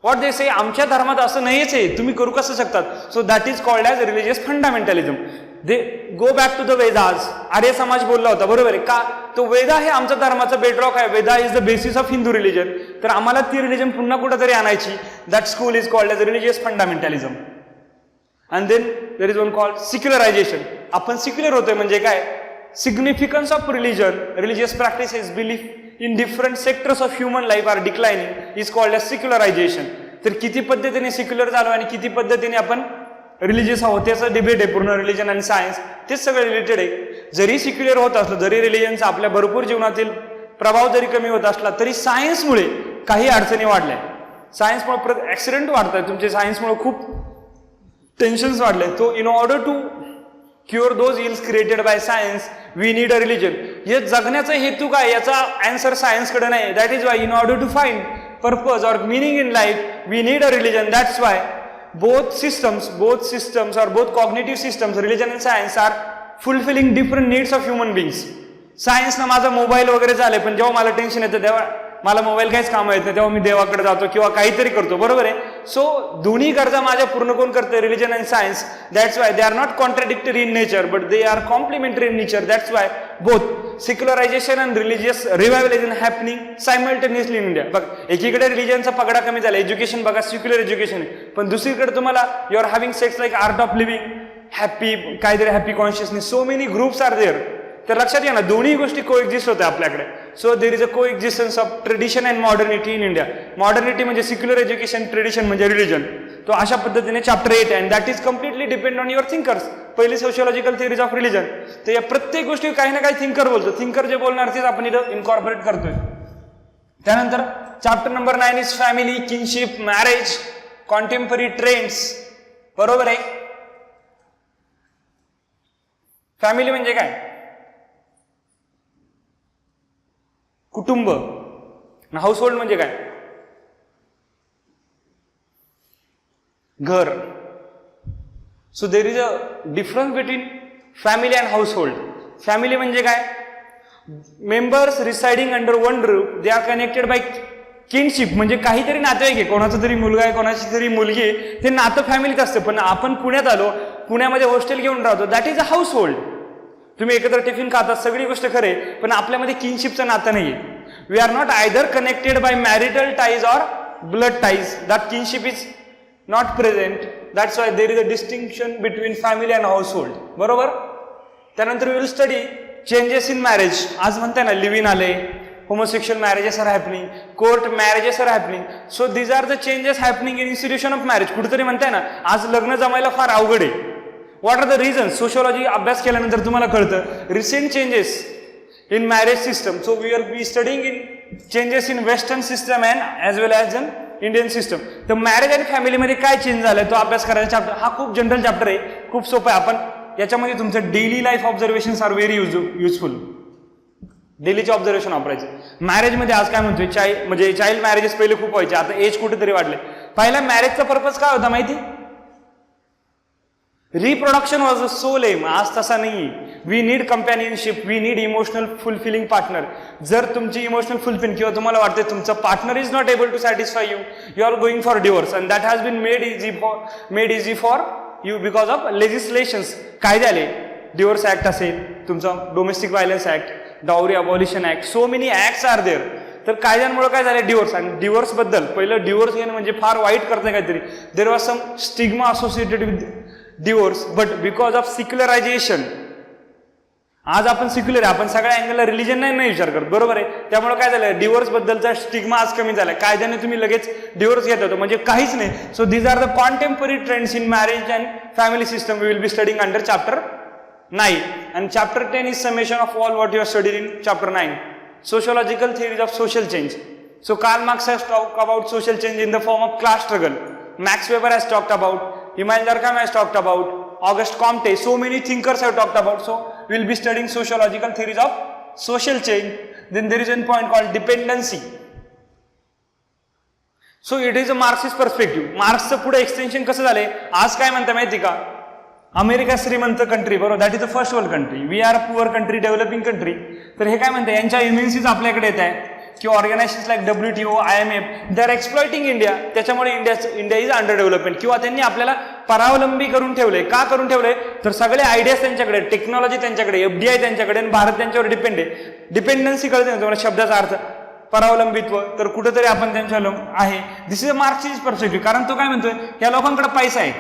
What they say, आमच्या धर्मात असं नाहीच आहे, तुम्ही करू कसं शकतात. So that is called as religious fundamentalism. They go back to the Vedas. Arya Samaj बोलला होता, बरोबर आहे का? तो वेदा हे आमच्या धर्माचा बेडरॉक आहे. Veda is the basis of Hindu religion. तर आम्हाला ती रिलिजन पुन्हा कुठेतरी आणायची. That school is called as religious fundamentalism. And then there is one called secularisation. आपण सिक्युलर होतोय म्हणजे काय? Significance of religion, religious practices, belief in different sectors of human life are declining is called as secularisation. तर किती पद्धतीने सिक्युलर झालो आणि किती पद्धतीने आपण रिलिजियस आहोत त्याचं डिबेट आहे पूर्ण. रिलिजन आणि सायन्स तेच सगळं रिलेटेड आहे. जरी सिक्युलर होत असलं, जरी रिलिजनचा आपल्या भरपूर जीवनातील प्रभाव जरी कमी होत असला, तरी सायन्समुळे काही अडचणी वाढल्या. सायन्समुळे ऍक्सिडेंट वाढतात तुमचे, सायन्समुळे खूप टेन्शन्स वाढले. तो in order to cure those ills created by science we need a religion. हे जगण्याचा हेतू काय याचा आन्सर सायन्सकडे नाही. That is why in order to find purpose और meaning in life we need a religion. That's why both systems or both cognitive systems, religion and science, are fulfilling different needs of human beings. Science ना माझा मोबाईल वगैरे झाले, पण जेव्हा मला टेन्शन येतं तेव्हा मला मोबाईल काहीच काम येत नाही, तेव्हा मी देवाकडे जातो किंवा काहीतरी करतो, बरोबर आहे. सो दोन्ही गरजा माझ्या पूर्ण कोण करते? Religion and science. That's why they are not contradictory in nature but they are complementary in nature. That's why both secularisation and religious revivalisation happening simultaneously in India. बघ, एकीकडे रिलिजनचा पगडा कमी झाला, एज्युकेशन बघा सिक्युलर एज्युकेशन आहे, पण दुसरीकडे तुम्हाला you are having sects like Art of Living, happy काहीतरी happy consciousness, so many groups are there. तर लक्षात घ्या ना, दोन्ही गोष्टी कोएक्झिस्ट होत्या आपल्याकडे. So there is a coexistence of tradition and modernity in India. Modernity म्हणजे सिक्युलर एज्युकेशन, ट्रेडिशन म्हणजे रिलिजन. तो अशा पद्धतीने चॅप्टर 8 आहे, and that is completely depend on your thinkers. पहिली सोशिओलॉजिकल थिअरीज ऑफ रिलिजन. तर या प्रत्येक गोष्टी काही ना काही थिंकर बोलतो. थिंकर जे बोलणार तेच आपण इथं इन्कॉर्पोरेट करतोय. त्यानंतर chapter number 9 is family, kinship, marriage, contemporary trends. बरोबर आहे. फॅमिली म्हणजे काय? कुटुंब. हाऊस होल्ड म्हणजे काय? घर. So there is a difference between family and house hold. Family म्हणजे काय? Members residing under one roof, they are connected by kinship, म्हणजे काहीतरी नातेवाईक आहे, कोणाचा तरी मुलगा आहे, कोणाची तरी मुलगी आहे, ते नातं फॅमिलीत असतं. पण आपण पुण्यात आलो, पुण्यामध्ये हॉस्टेल घेऊन राहतो, that is a house hold. तुम्ही एकत्र टिफिन खातात, सगळी गोष्ट खरे, पण आपल्यामध्ये किनशिपचं नातं नाहीये. We are not either connected by marital ties or blood ties. That kinship is not present. That's why there is a distinction between family and household. बरोबर. त्यानंतर we will study changes in marriage. आज म्हणताय ना, लिव्ह इन आले, homosexual marriages are happening, court marriages are happening. So these are the changes happening in institution of marriage. कुठेतरी म्हणताय ना, आज लग्न जमायला फार अवघड आहे. What are the reasons? Sociology अभ्यास केल्यानंतर तुम्हाला कळतं recent changes in marriage system. So we are be studying in changes in western system and as well as in Indian system. तर मॅरेज आणि फॅमिलीमध्ये काय चेंज झालाय तो अभ्यास करायचा चॅप्टर. हा खूप जनरल चॅप्टर आहे, खूप सोपं आहे. आपण याच्यामध्ये तुमचं daily life observations are very useful. डेलीचे ऑब्झर्वेशन वापरायचे. मॅरेजमध्ये आज काय म्हणतोय, म्हणजे चाइल्ड मॅरेजेस पहिले खूप व्हायचे, आता एज कुठेतरी वाढले. पहिला मॅरेजचा पर्पज काय होता माहिती? Reproduction was a sole aim. आज तसा नाही. We need companionship, we need emotional fulfilling partner. जर तुमची इमोशनल फुलफिल किंवा तुम्हाला वाटते तुमचं partner is not able to satisfy you, you are going for divorce, and that has been made easy for you because of legislations. कायदे आले, डिवोर्स ऍक्ट असेल, तुमचा domestic violence act, dowry abolition act, so many acts are there. तर कायद्यांमुळे काय झालं? डिवोर्स. आणि डिवोर्स बद्दल पहिलं डिवोर्स घेणं म्हणजे फार वाईट करते काहीतरी. There was some stigma associated with divorce, but because of secularisation, आज आपण सिक्युलर आहे, आपण सगळ्या अँगलला रिलिजन नाही विचार करत, बरोबर आहे. त्यामुळे काय झालं? डिवोर्स बद्दलचा स्टिग्मा आज कमी झाला. कायद्याने तुम्ही लगेच डिवोर्स घेत होतो म्हणजे काहीच नाही. So these are the contemporary trends in marriage and family system. We will be studying under chapter 9, and chapter 10 is summation of all what you have studied in chapter 9, sociological theories of social change. So Karl Marx has talked about social change in the form of class struggle. Max Weber has talked about, Immanuel Durkheim has talked about, Auguste Comte, so many thinkers have talked about. So we will be studying sociological theories of social change. then there is one point called dependency. So it is a Marxist perspective. मार्क्सचं पुढे एक्सटेन्शन कसं झालंय, आज काय म्हणता माहिती का, अमेरिका श्रीमंत कंट्री, बरोबर, that is the first world country, we are a poor country, developing country. तर हे काय म्हणते, यांच्या एमएनसीज आपल्याकडे येत आहे किंवा organisations like WTO, IMF, they are exploiting India. त्याच्यामुळे इंडिया इज अंडर डेव्हलपमेंट, किंवा त्यांनी आपल्याला परावलंबी करून ठेवले. का करून ठेवले, तर सगळे आयडियाज त्यांच्याकडे, टेक्नॉलॉजी त्यांच्याकडे, FDI त्यांच्याकडे, आणि भारत त्यांच्यावर डिपेंड आहे. डिपेंडन्सी कळते ना तुम्हाला शब्दाचा अर्थ, परावलंबित्व, तर कुठेतरी आपण त्यांच्या आहे. दिस इज अ मार्क्सिस्ट पर्स्पेक्टिव्ह. कारण तो काय म्हणतोय, या लोकांकडे पैसा आहे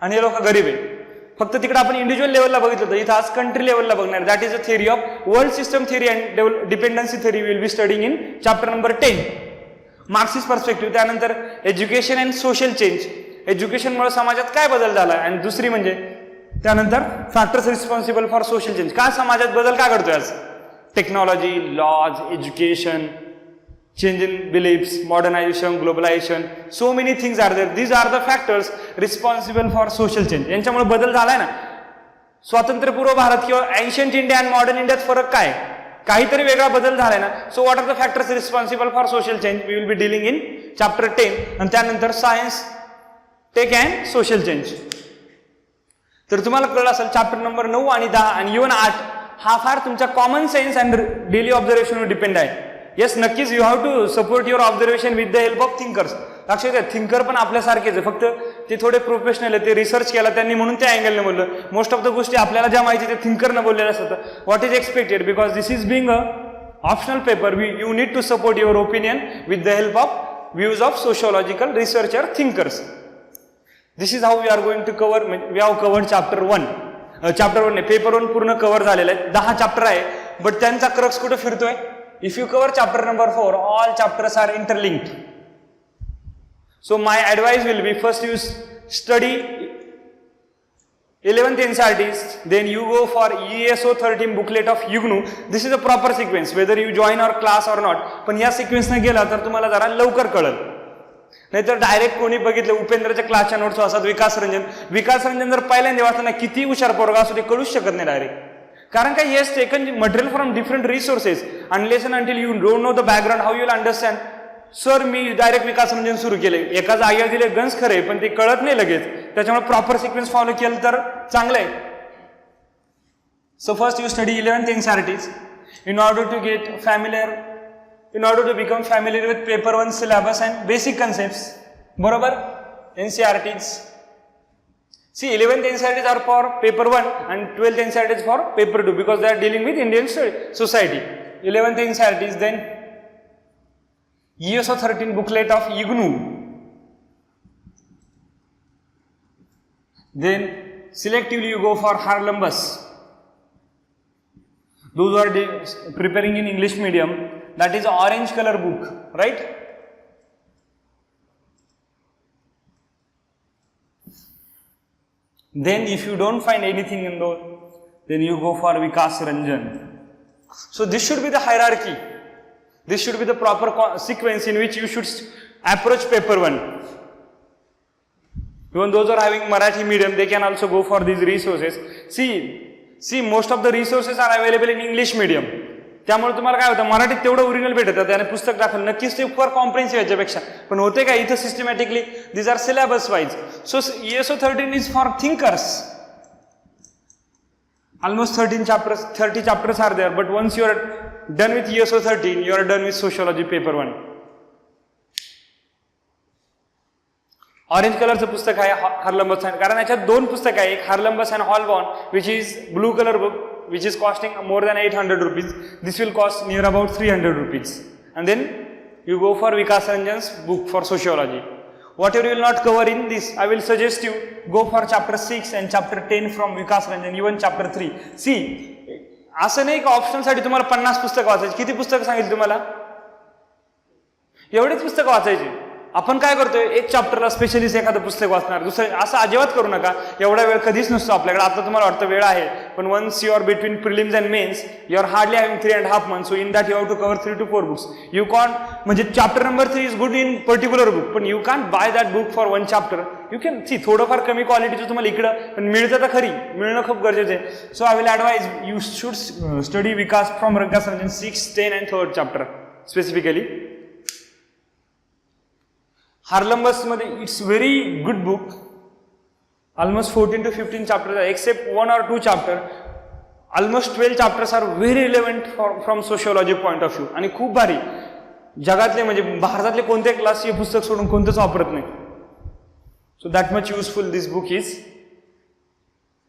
आणि हे लोक गरीब आहे. फक्त तिकडे आपण इंडिव्हिज्युअल लेवलला बघितलं तर इथं आज कंट्री लेवलला बघणार. That is a theory of world system theory and dependency theory will be studying in chapter number 10, Marxist perspective. त्यानंतर एज्युकेशन अँड सोशल चेंज, एज्युकेशनमुळे समाजात काय बदल झाला, आणि दुसरी म्हणजे त्यानंतर factors responsible for social change, का समाजात बदल का घडतोय आज, technology, laws, education, change in beliefs, modernization, globalization, so many things are there. These are the factors responsible for social change. यांच्यामुळे बदल झालाय ना. स्वातंत्र्यपूर्व भारत किंवा एन्शियंट इंडिया आणि मॉडर्न इंडियात फरक काय, काहीतरी वेगळा बदल झालाय ना. So what are the factors responsible for social change, we will be dealing in chapter 10. आणि त्यानंतर science, tech and social change. तर तुम्हाला कळलं असेल चॅप्टर नंबर 9 आणि 10 आणि इव्हन 8 हा फार तुमच्या कॉमन सेन्स अँड डेली ऑब्झर्वेशनवर डिपेंड आहे. येस, नक्कीच you have to support your observation with the help of thinkers. लक्षात घ्या, थिंकर पण आपल्यासारखेच आहे, फक्त ते थोडे प्रोफेशनल आहे, ते रिसर्च केला त्यांनी म्हणून त्या अँगलने बोललं. मोस्ट ऑफ द गोष्टी आपल्याला ज्या माहिती ते थिंकरनं बोललेल्या असतात. What is expected, because this is being a optional paper, you need to support your opinion with the help of views of sociological researcher thinkers. This is how we are going to cover. We have covered chapter 1. Chapter 1 नाही, पेपर 1 पूर्ण कव्हर झालेलं आहे. 10 चॅप्टर आहे, बट त्यांचा क्रक्स कुठे फिरतोय. If you cover chapter number 4, all chapters are interlinked. So my advice will be, first you study 11th NCERTs, then you go for ESO 13 booklet of UGNU. This is a proper sequence, whether you join our class or not. पण या सिक्वेन्सने गेला तर तुम्हाला जरा लवकर कळेल. नाहीतर डायरेक्ट कोणी बघितलं उपेंद्रच्या क्लासच्या नोट्स असतात, विकास रंजन जर पहिल्यांदा वाचताना किती हुशार पोरगा असतो ते कळूच शकत नाही डायरेक्ट. कारण काय, हेच taken material from different resources, unless and until you don't know the background, how you will understand. Sir मी डायरेक्ट विकास रंजन सुरू केले, एका जागेवर दिले गंज खरे, पण ते कळत नाही लगेच. त्याच्यामुळे प्रॉपर सिक्वेन्स फॉलो केलं तर चांगलं आहे. So first you study 11th NCERTs in order to get familiar, in order to become familiar with paper 1 syllabus and basic concepts. बरोबर, NCERTs. See, 11th NCERTs are for paper 1 and 12th NCERTs for paper 2 because they are dealing with Indian society. 11th NCERTs, then ESO 13 booklet of IGNU. Then selectively you go for Harlambus. Those who are preparing in English medium, that is orange color book, right? Then if you don't find anything in those, then you go for Vikas Ranjan. So this should be the hierarchy. This should be the proper sequence in which you should approach paper 1. Even those who are having Marathi medium, they can also go for these resources. See, most of the resources are available in English medium. त्यामुळे तुम्हाला काय होतं, मराठीत तेवढं ओरिजिनल भेटतं, त्याने पुस्तक दाखवलं, नक्कीच ते फॉर कॉम्प्रिहेन्सिव्ह याच्यापेक्षा. पण होते काय इथं systematically, these our syllabus wise. So ESO 13 is for thinkers. Almost 30 chapters are there, but once you are done with ESO 13, you are done with sociology paper 1. Orange कलरचं पुस्तक आहे हार्लंबस, कारण याच्यात 2 पुस्तक आहे, एक Haralambos and Holborn which is blue colour book which is costing more than 800 rupees. This will cost near about 300 rupees. And then you go for Vikas Ranjan's book for sociology. Whatever you will not cover in this, I will suggest you go for chapter 6 and chapter 10 from Vikas Ranjan, even chapter 3. See, असं नाही का ऑप्शनल साठी तुम्हाला 50 पुस्तकं वाचायची. किती पुस्तकं सांगितली तुम्हाला? एवढेच पुस्तकं वाचायची. आपण काय करतोय, एक चॅप्टरला स्पेशलिस्ट एखादं पुस्तक वाचणार, दुसरं, असं अजिबात करू नका. एवढा वेळ कधीच नसतो आपल्याकडे. आता तुम्हाला वाटतं वेळ आहे, पण once you are between prelims and mains, you are hardly having 3.5 months, so in that you have to cover 3 to 4 books. You can't, म्हणजे chapter number 3 is good in particular book, पण you can't buy that book for one chapter. You can see थोडंफार कमी क्वालिटीचं तुम्हाला इकडं, पण मिळतं तर खरी, मिळणं खूप गरजेचं आहे. So I will advise you should study Vikas from Vikas Ranjan 6, 10 and 3rd chapter specifically. Haralambos मध्ये it's very good book. Almost 14 to 15 chapters except 1 or 2 chapter. Almost 12 chapters are very relevant from sociology point of view. आणि खूप भारी, जगातले म्हणजे भारतातले कोणत्या क्लास हे पुस्तक सोडून कोणतंच वापरत नाही. So that much useful this book is.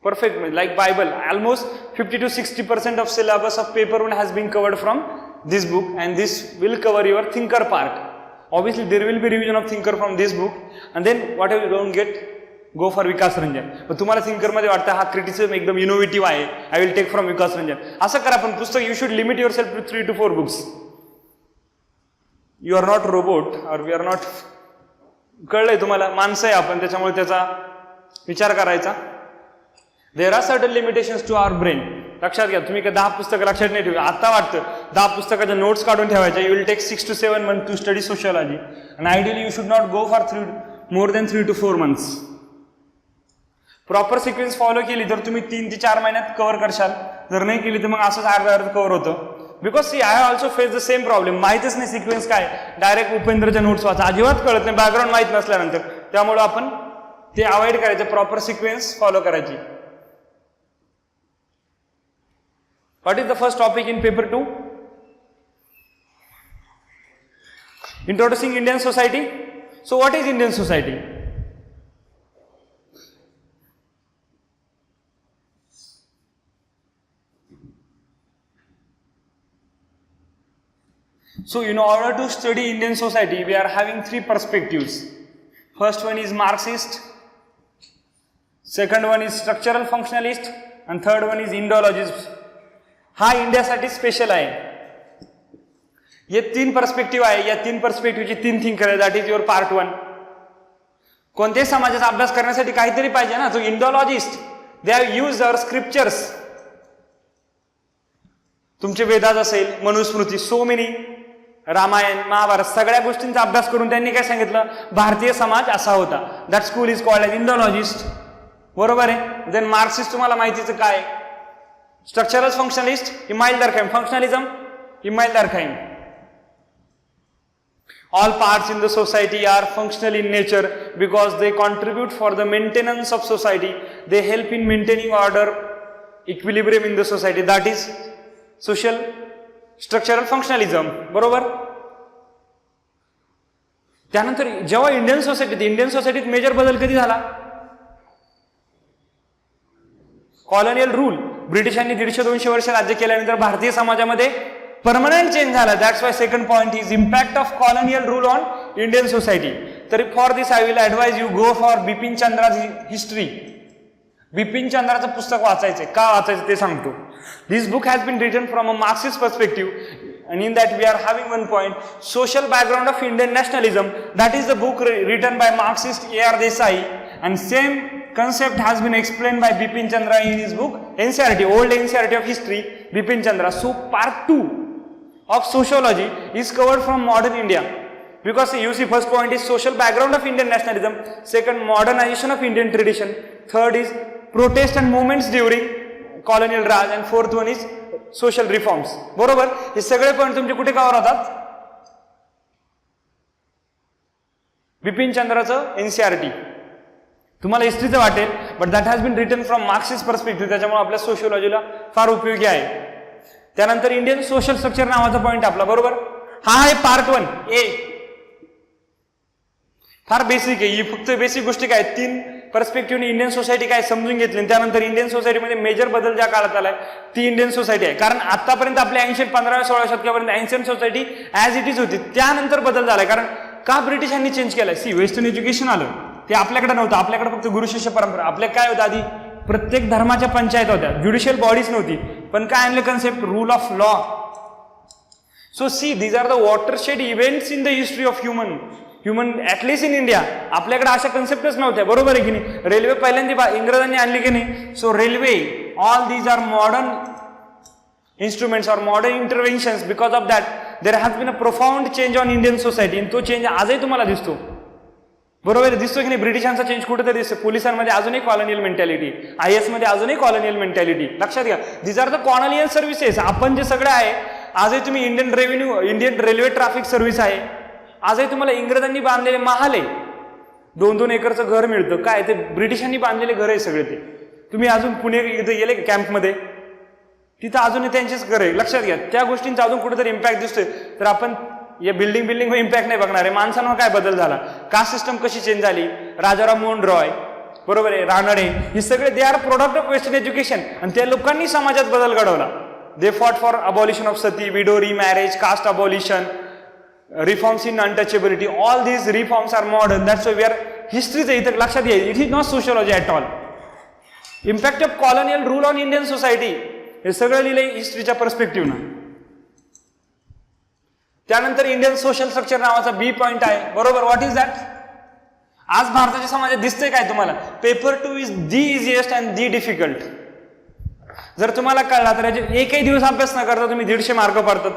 Perfect, like Bible. Almost 50 to 60% of syllabus of paper 1 has been covered from this book, and this will cover your thinker part. Obviously, there will be revision of thinker from this book, and then whatever you don't get, go for Vikas Ranjan. पण तुम्हाला थिंकर मध्ये वाटतं हा क्रिटिसिझम एकदम इनोव्हेटिव्ह आहे, I will take from Vikas Ranjan, असं करा. पण पुस्तक you should limit yourself to 3 to 4 books. You are not robot और वी आर नॉट. कळलंय तुम्हाला, माणसं आहे आपण, त्याच्यामुळे त्याचा विचार करायचा. There are certain limitations to our brain. लक्षात घ्या, तुम्ही 10 पुस्तकं लक्षात नाही ठेवली. आता वाटतं 10 पुस्तकाच्या नोट्स काढून ठेवायच्या. You will take 6 to 7 months to study sociology, and ideally you should not go for more than 3 to 4 months. Proper sequence follow केली तर तुम्ही 3 ते 4 महिन्यात कव्हर करशाल. जर नाही केली तर मग असंच अर्धा कव्हर होतं. Because see I also face the same problem. माहितच नाही सिक्वेन्स काय, डायरेक्ट उपेंद्रच्या नोट्स वाचा, अजिबात कळत नाही, बॅकग्राऊंड माहित नसल्यानंतर. त्यामुळे आपण ते अवॉइड करायचं, प्रॉपर सिक्वेन्स फॉलो करायची. What is the first topic in paper 2? Introducing Indian society. So what is Indian society? So in order to study Indian society, we are having 3 perspectives. First one is Marxist, second one is structural functionalist, and third one is Indologist. हा इंडियासाठी स्पेशल आहे. हे 3 पर्स्पेक्टिव्ह आहे. या 3 पर्स्पेक्टिव्हची 3 थिंकर आहे. That is your part 1. कोणत्याही समाजाचा अभ्यास करण्यासाठी काहीतरी पाहिजे ना. तो Indologist, they have use our scriptures. तुमचे वेदात असेल, मनुस्मृती, सो मेनी, रामायण, महाभारत, सगळ्या गोष्टींचा अभ्यास करून त्यांनी काय सांगितलं, भारतीय समाज असा होता. That school is called as Indologist. बरोबर आहे. देन मार्क्सिस्ट तुम्हाला माहितीचं काय. Structural functionalist, Emile Durkheim. Functionalism, Emile Durkheim. All parts in the society are functional in nature because they contribute for the maintenance of society. They help in maintaining order, equilibrium in the society. That is social structural functionalism. बरोबर. त्यानंतर जेव्हा इंडियन सोसायटीत मेजर बदल कधी झाला, कॉलोनियल रूल. ब्रिटिशांनी 150-200 वर्ष राज्य केल्यानंतर भारतीय समाजामध्ये परमनंट चेंज झाला. That's why second point is impact of colonial rule on Indian society. तरी for this I will advise you go for Bipin Chandra's history. Bipin चंद्राचं पुस्तक वाचायचंय. का वाचायचं ते सांगतो. This book has been written from a Marxist perspective and in that we are having one point, social background of Indian nationalism. That is the book written by Marxist A.R. Desai, and same concept has been explained by Bipin Chandra in his book NCERT, Old NCERT of History, Bipin Chandra. So part 2 of sociology is covered from modern India, because you see, first point is social background of Indian nationalism, second modernization of Indian tradition, third is protest and movements during colonial Raj, and fourth one is social reforms. बरोबर. हे सगळे पॉइंट तुमचे कुठे कव्हर होतात, बिपिन चंद्राचं एनसीआरटी. तुम्हाला हिस्ट्रीचं वाटेल, but that has been written from Marxist perspective, त्याच्यामुळे आपल्या सोशियोलॉजीला फार उपयोगी आहे. त्यानंतर इंडियन सोशल स्ट्रक्चर नावाचा पॉइंट आपला. बरोबर. हा आहे पार्ट 1 ए. फार बेसिक आहे ही. फक्त बेसिक गोष्टी काय, 3 पर्स्पेक्टिव्हने इंडियन सोसायटी काय समजून घेतली. त्यानंतर इंडियन सोसायटीमध्ये मेजर बदल ज्या काळात आलाय ती इंडियन सोसायटी आहे. कारण आतापर्यंत आपल्या 15व्या-16व्या शतकापर्यंत ancient society as it is होती. त्यानंतर बदल झालाय. कारण का ब्रिटिशांनी चेंज केलाय. सी, वेस्टर्न एज्युकेशन आलं, ते आपल्याकडे नव्हतं. आपल्याकडे फक्त गुरु शिष्य परंपरा. आपल्या काय होतं आधी, प्रत्येक धर्माच्या पंचायत होत्या, ज्युडिशियल बॉडीज नव्हती. पण काय आणलं concept, rule of law. So see these are the watershed events in the history of human at least in India. आपल्याकडे अशा कन्सेप्टच नव्हत्या, बरोबर आहे की नाही. रेल्वे पहिल्यांदा इंग्रजांनी आणली की नाही. So railway, all these are modern instruments or modern interventions. Because of that there has been a profound change on Indian society. तो चेंज आजही तुम्हाला दिसतो, बरोबर दिसतो की नाही. ब्रिटिशांचा चेंज कुठेतरी दिसतो. पोलिसांमध्ये अजूनही कॉलोनियल मेंटॅलिटी, IAS मध्ये अजूनही कॉलोनियल मेंटॅलिटी. लक्षात घ्या, these are the colonial services. आपण जे सगळे आहे आजही तुम्ही इंडियन रेल्वे ट्रॅफिक सर्व्हिस आहे. आजही तुम्हाला इंग्रजांनी बांधलेले महाल आहे. 2-2 एकरचं घर मिळतं. काय ते ब्रिटिशांनी बांधलेले घर आहे सगळे. ते तुम्ही अजून पुणे इथे गेले कॅम्पमध्ये, तिथं अजूनही त्यांचेच घर आहे. लक्षात घ्या, त्या गोष्टींचा अजून कुठेतरी इम्पॅक्ट दिसतोय. तर आपण या बिल्डिंग इम्पॅक्ट नाही बघणार आहे. माणसांवर काय बदल झाला, कास्ट सिस्टम कशी चेंज झाली, राजाराम मोहन रॉय, बरोबर आहे, रानडे, हे सगळे they are product of western education. आणि त्या लोकांनी समाजात बदल घडवला. They fought for abolition of sati, widow remarriage, caste abolition, reforms in untouchability. All these reforms are modern. That's why we are हिस्ट्रीचं इथं लक्षात घ्या. It is not sociology at all. Impact of colonial rule on Indian society हे सगळं लिहिलंय हिस्ट्रीच्या पर्स्पेक्टिव्हनं. त्यानंतर इंडियन सोशल स्ट्रक्चर नावाचा बी पॉइंट आहे, बरोबर. What is that? आज भारताच्या समाजात दिसतंय काय तुम्हाला? Paper 2 is the easiest and the difficult. जर तुम्हाला कळला तर एकही दिवस अभ्यास न करता तुम्ही 150 मार्क पडतात.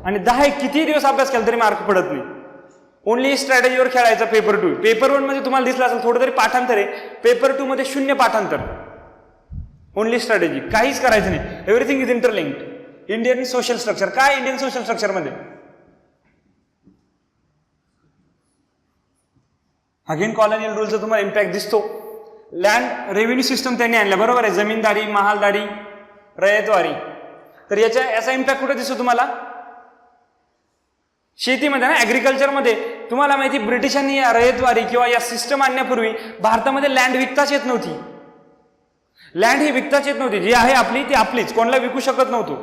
आणि 10 किती दिवस अभ्यास केला तरी मार्क पडत नाही. ओनली स्ट्रॅटेजीवर खेळायचा पेपर 2. पेपर 1 मध्ये तुम्हाला दिसलं असेल थोडं तरी पाठांतर आहे. पेपर 2 मध्ये 0 पाठांतर. ओनली स्ट्रॅटेजी, काहीच करायचं नाही. Everything is interlinked. Indian social structure काय? इंडियन सोशल स्ट्रक्चर मध्ये अगेन कॉलोनियल रूलचा तुम्हाला इम्पॅक्ट दिसतो. लँड रेव्हेन्यू सिस्टम त्यांनी आणलं, बरोबर आहे. जमीनदारी, महालदारी, रयतवारी. तर याचा इम्पॅक्ट कुठे दिसतो तुम्हाला? शेतीमध्ये ना, ऍग्रिकल्चरमध्ये. तुम्हाला माहिती ब्रिटिशांनी या रयतवारी किंवा या सिस्टम आणण्यापूर्वी भारतामध्ये लँड विकताच येत नव्हती. लँड ही विकताच येत नव्हती. जी आहे आपली ती आपलीच, कोणाला विकू शकत नव्हतो.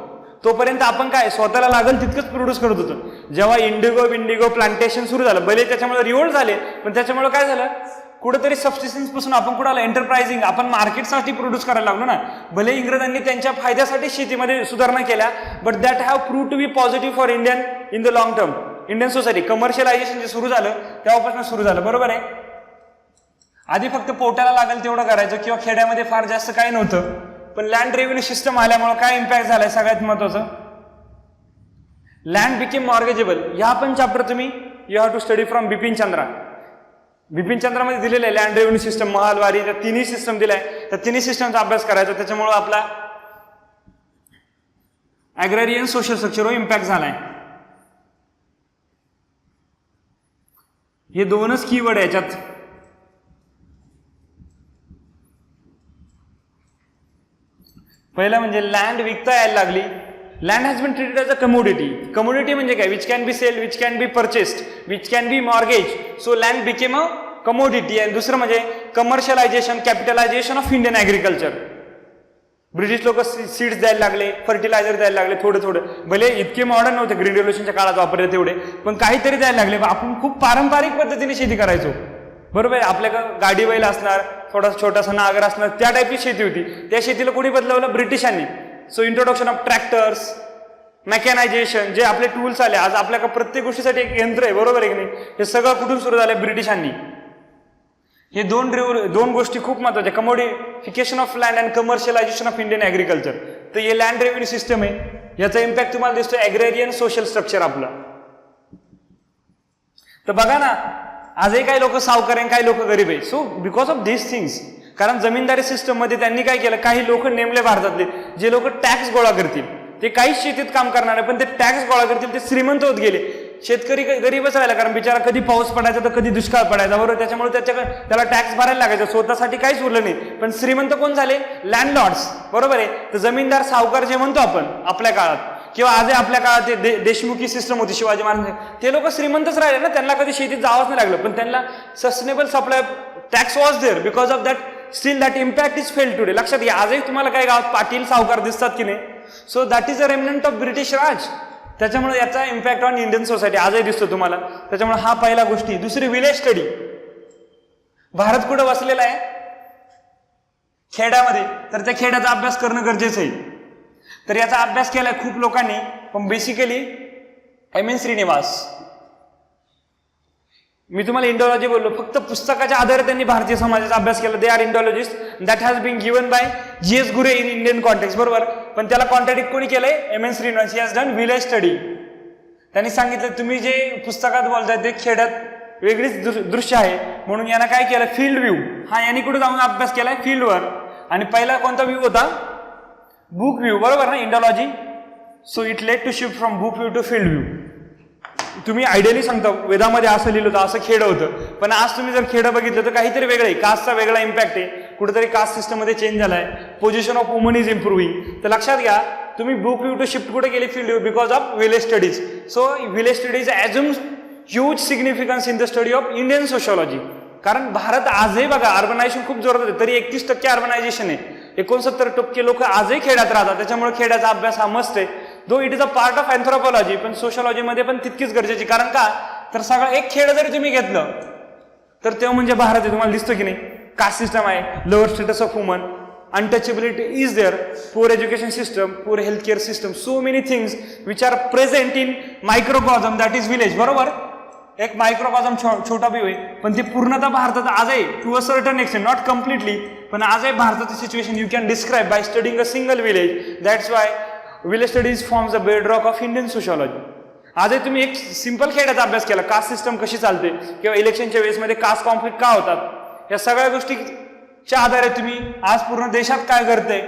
तोपर्यंत आपण काय स्वतःला लागल तितकंच प्रोड्यूस करत होतो. जेव्हा इंडिगो प्लांटेशन सुरू झालं, भले त्याच्यामुळे रिवोल्ट झाले, पण त्याच्यामुळे काय झालं, कुठेतरी सबसिस्टन्स पासून आपण कुणाला एंटरप्राइझिंग, आपण मार्केटसाठी प्रोड्यूस करायला लागलो ना. भले इंग्रजांनी त्यांच्या फायद्यासाठी शेतीमध्ये सुधारणा केल्या, but that have prove to be positive for Indian in the long term. Indian society commercialisation जे सुरू झालं तेव्हापासून सुरू झालं, बरोबर आहे. आधी फक्त पोटाला लागेल तेवढं करायचं किंवा खेड्यामध्ये फार जास्त काही नव्हतं. पण लँड रेव्हेन्यू सिस्टम आल्यामुळे काय इम्पॅक्ट झालाय सगळ्यात महत्वाचं, लँड बिकेम मॉर्गेजेबल. ह्या पण चॅप्टर तुम्ही you have to study from Bipin Chandra. Bipin चंद्रामध्ये दिलेलं आहे लँड रेव्हेन्यू सिस्टम, महालवारी, त्या तिन्ही सिस्टम दिलाय. त्या तिन्ही सिस्टमचा अभ्यास करायचा. त्याच्यामुळे आपला ऍग्रेरियन सोशल स्ट्रक्चरवर इम्पॅक्ट झालाय. हे 2च कीवर्ड आहे याच्यात. पहिला म्हणजे लँड विकता यायला लागली. Land has been treated as a commodity. Commodity म्हणजे काय? Which can be sell, which can be purchased, which can be mortgage. So land became a commodity. आणि दुसरं म्हणजे commercialisation, capitalisation of Indian agriculture. British लोक सीड्स द्यायला लागले, फर्टिलायझर द्यायला लागले थोडं थोडं. भले इतके मॉडर्न नव्हते, ग्रीन रेव्होल्यूशनच्या काळात वापरले तेवढे, पण काहीतरी द्यायला लागले. आपण खूप पारंपरिक पद्धतीने शेती करायचो, बरोबर आहे. आपल्याकडं गाडी बैल असणार, थोडा छोटासा नागर असणार, त्या टाईपची शेती होती. त्या शेतीला कोणी बदलवलं? ब्रिटिशांनी. So introduction of tractors, mechanisation, जे आपले टूल्स आले. आज आपल्याकडे प्रत्येक गोष्टीसाठी एक यंत्र आहे, बरोबर आहे की नाही. हे सगळं कुठून सुरू झालं? ब्रिटिशांनी. हे दोन गोष्टी खूप महत्वाच्या, commodification of land and commercialisation of Indian agriculture. तर हे लँड रेव्हेन्यू सिस्टम आहे, याचा इम्पॅक्ट तुम्हाला दिसतो ऍग्रेरियन सोशल स्ट्रक्चर आपलं. तर बघा ना, आजही काही लोक सावकार आहे, काही लोक गरीब आहे. So because of this things, कारण जमीनदारी सिस्टम मध्ये त्यांनी काय केलं, काही लोक नेमले भारतातले, जे लोक टॅक्स गोळा करतील, ते काहीच शेतीत काम करणार आहे, पण ते टॅक्स गोळा करतील, ते श्रीमंत होत गेले. शेतकरी गरीबच राहिला, कारण बिचारा कधी पाऊस पडायचा तर कधी दुष्काळ पडायचा, बरोबर. त्याच्यामुळे त्याला टॅक्स भरायला लागायचा, स्वतःसाठी काहीच उरलं नाही. पण श्रीमंत कोण झाले? लँडलॉर्ड्स, बरोबर आहे. तर जमीनदार, सावकार जे म्हणतो आपण आपल्या काळात, किंवा आजही आपल्या काळात ते देशमुखी सिस्टम होती शिवाजी महाराज, ते लोक श्रीमंतच राहिले ना. त्यांना कधी शेतीत जावंच नाही लागलं, पण त्यांना sustainable supply tax was there. Because of that still that impact is failed today. लक्षात घ्या, आजही तुम्हाला काही गावात पाटील, सावकार दिसतात की नाही. So that is a remnant of British Raj. त्याच्यामुळे याचा इम्पॅक्ट ऑन इंडियन सोसायटी आजही दिसतो तुम्हाला. त्याच्यामुळे हा पहिला गोष्टी. दुसरी, विलेज स्टडी. भारत कुठं वसलेला आहे? खेड्यामध्ये. तर त्या खेड्याचा अभ्यास करणं गरजेचं आहे. तर याचा अभ्यास केलाय खूप लोकांनी, पण बेसिकली एम.एन. श्रीनिवास. मी तुम्हाला इंडोलॉजी बोललो, फक्त पुस्तकाच्या आधारे त्यांनी भारतीय समाजाचा अभ्यास केला. They are Indologist that has been given by G S. Ghurye in Indian context. बरोबर, पण त्याला कॉन्ट्रॅडिक्ट कोणी केलंय? M N. Srinivas. He has done village study. त्यांनी सांगितलं तुम्ही जे पुस्तकात बोलताय ते खेड्यात वेगळीच दृश्य आहे, म्हणून यांना काय केलं? Field view. हा, यांनी कुठे जाऊन अभ्यास केलाय? फील्डवर. आणि पहिला कोणता व्ह्यू होता? Book view. बरोबर ना, Indology. So it led to shift from book view to field view. तुम्ही आयडियली सांगता वेदामध्ये असं लिहिलं होतं, असं खेड होतं, पण आज तुम्ही जर खेडं बघितलं तर काहीतरी वेगळं आहे. कास्टचा वेगळा इम्पॅक्ट आहे, कुठेतरी कास्ट सिस्टम मध्ये चेंज झालाय. Position of woman is improving. तर लक्षात घ्या, तुम्ही बुक व्ह्यू टू शिफ्ट कुठे केली? Field view, because of village studies. So village studies assumes huge significance in the study of Indian sociology. कारण भारत आजही बघा अर्बनायझेशन खूप जोरात आहे, तरी 31% अर्बनायझेशन आहे. 69% लोक आजही खेड्यात राहतात, त्याच्यामुळे खेड्याचा अभ्यास हा मस्त आहे. Though it is a part of anthropology, पण सोशॉलॉजीमध्ये पण तितकीच गरजेची. कारण का? तर सगळं एक खेड जरी तुम्ही घेतलं तर तेव्हा म्हणजे भारत आहे. तुम्हाला दिसतो की नाही? कास्ट सिस्टम आहे, lower status of woman, untouchability is there, poor education system, poor health care system, so many things which are present in microcosm that is village. बरोबर, एक मायक्रोकॉझम छोटा बी होय, पण ते पूर्णतः भारतात आजही to a certain extent, not completely, पण आजही भारताचं situation you can describe by studying a single village. That's why village studies forms the bedrock of Indian sociology. आजही तुम्ही एक सिंपल खेड्याचा अभ्यास केला, कास्ट सिस्टम कशी चालते किंवा इलेक्शनच्या वेळेसमध्ये कास्ट कॉन्फ्लिक्ट का होतात, या सगळ्या गोष्टीच्या आधारे तुम्ही आज पूर्ण देशात काय घडतंय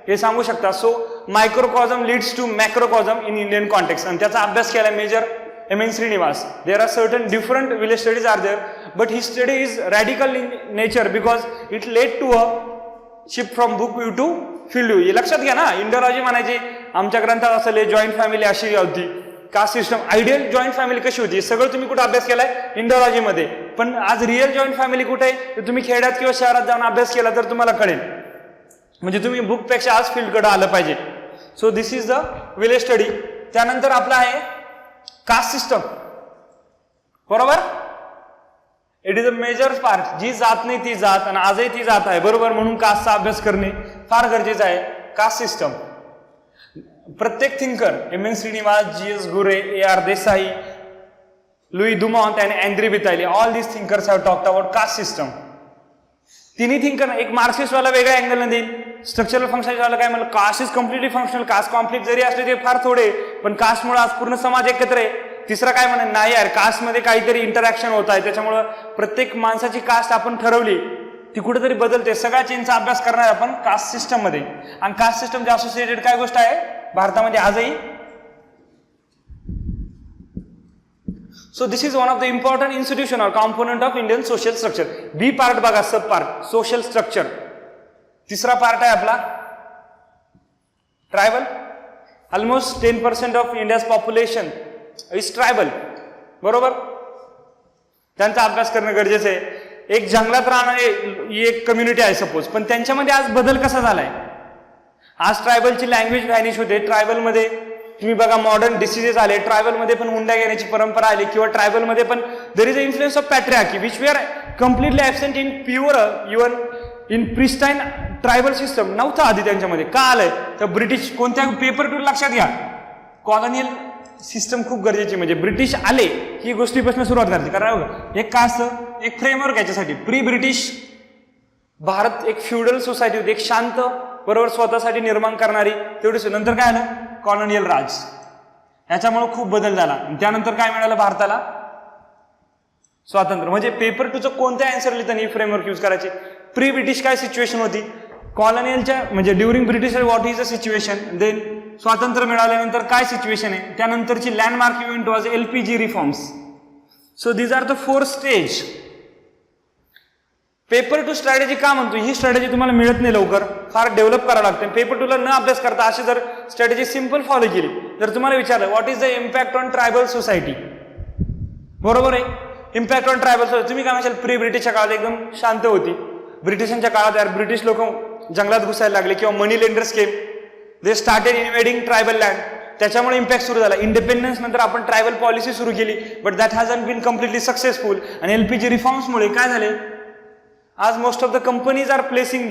हे सांगू शकता. So microcosm leads to macrocosm in Indian context, आणि त्याचा अभ्यास केला major M N. Srinivas. There are certain different village studies are there, but his study is radical in nature because it led to a shift from book view to field view. हे लक्षात घ्या ना, इंडोलॉजी म्हणायची आमच्या ग्रंथात असले जॉईंट फॅमिली अशी होती, caste system, ideal joint family कशी होती, सगळं तुम्ही कुठे अभ्यास केलाय? इंडोलॉजीमध्ये. पण आज रिअल जॉईंट फॅमिली कुठे आहे तर तुम्ही खेड्यात किंवा शहरात जाऊन अभ्यास केला तर तुम्हाला कळेल. म्हणजे तुम्ही बुकपेक्षा आज फील्डकडे आलं पाहिजे. So this is the village study. त्यानंतर आपला आहे कास्ट सिस्टम. बरोबर, it is a major part. जी जात नाही ती जात, आणि आजही ती जात आहे. बरोबर, म्हणून कास्टचा अभ्यास करणे फार गरजेचं आहे. कास्ट सिस्टम, प्रत्येक thinker M N. Srinivas, G S. Ghurye, A R. Desai, Louis Dumont and Andre Beteille, all these thinkers have talked about caste system. तिन्ही थिंकर, एक मार्क्सिस्ट वाला वेगळ्या अँगलने देईल, स्ट्रक्चरल फंक्शन वाला काय म्हणलं, caste is completely functional, caste conflict जरी असले ते फार थोडे, पण कास्टमुळे आज पूर्ण समाज एकत्र आहे. तिसरा काय म्हणा, नाही यार, कास्टमध्ये काहीतरी इंटरॅक्शन होत आहे, त्याच्यामुळं प्रत्येक माणसाची कास्ट आपण ठरवली ती कुठेतरी बदलते. सगळ्या चेंजचा अभ्यास करणार आपण कास्ट सिस्टम मध्ये. आणि कास्ट सिस्टमच्या असोसिएटेड काय गोष्ट आहे भारतामध्ये आजही. So this is one of the important institution or component of Indian social structure. B part बघा, सब पार्ट social structure. तिसरा पार्ट आहे आपला tribal. Almost 10% of India's population is tribal. बरोबर, त्यांचा अभ्यास करणं गरजेचं आहे. एक जंगलात राहणारी एक कम्युनिटी आहे सपोज, पण त्यांच्यामध्ये आज बदल कसा झालाय. आज ट्रायबलची लँग्वेज व्हॅनिश होते. ट्रायबलमध्ये तुम्ही बघा मॉडर्न डिसिजेस आले, ट्रायबलमध्ये पण हुंडा घेण्याची परंपरा आली, किंवा ट्रायबलमध्ये पण there is a influence of patriarchy which we are completely absent in pure even in pristine tribal system. नव्हतं आधी त्यांच्यामध्ये. का आलंय तर ब्रिटिश कोणत्या पेपर टूर लक्षात घ्या, कॉलोनियल सिस्टम खूप गरजेची. म्हणजे ब्रिटिश आले ही गोष्टीपासून सुरुवात करते. कारण एक का असतं, एक फ्रेमवर्क याच्यासाठी. प्री ब्रिटिश भारत एक फ्युडल सोसायटी होती, एक शांत, बरोबर, स्वतःसाठी निर्माण करणारी, तेवढीच. नंतर काय आलं, कॉलोनियल राज. याच्यामुळे खूप बदल झाला. त्यानंतर काय मिळालं भारताला, स्वातंत्र्य. म्हणजे पेपर टूचं कोणत्या आन्सर लिहिताना ही फ्रेमवर्क यूज करायची. प्री ब्रिटिश काय सिच्युएशन होती, कॉलोनियलच्या म्हणजे during British what is a situation, then स्वातंत्र्य मिळाल्यानंतर काय सिच्युएशन आहे, त्यानंतरची landmark event was LPG reforms. So these are the 4 stage. Paper two strategy का म्हणतो, ही स्ट्रॅटेजी तुम्हाला मिळत नाही लवकर, फार डेव्हलप करावं लागते. पेपर टूला न अभ्यास करता अशी जर स्ट्रॅटेजी सिंपल फॉलो केली, जर तुम्हाला विचारलं what is the impact on tribal society, बरोबर आहे, इम्पॅक्ट ऑन ट्रायबल सोसायटी. तुम्ही काय म्हणाल, प्री ब्रिटिशच्या काळात एकदम शांत होती. ब्रिटिशांच्या काळात यार ब्रिटिश लोक जंगलात घुसायला लागले, किंवा money lenders came, they started invading tribal land, त्याच्यामुळे इम्पॅक्ट सुरू झाला. इंडिपेंडन्स नंतर आपण ट्रायबल पॉलिसी सुरू केली, but that hasn't been completely successful. आणि LPG रिफॉर्म्समुळे काय झाले, आज most of the companies are placing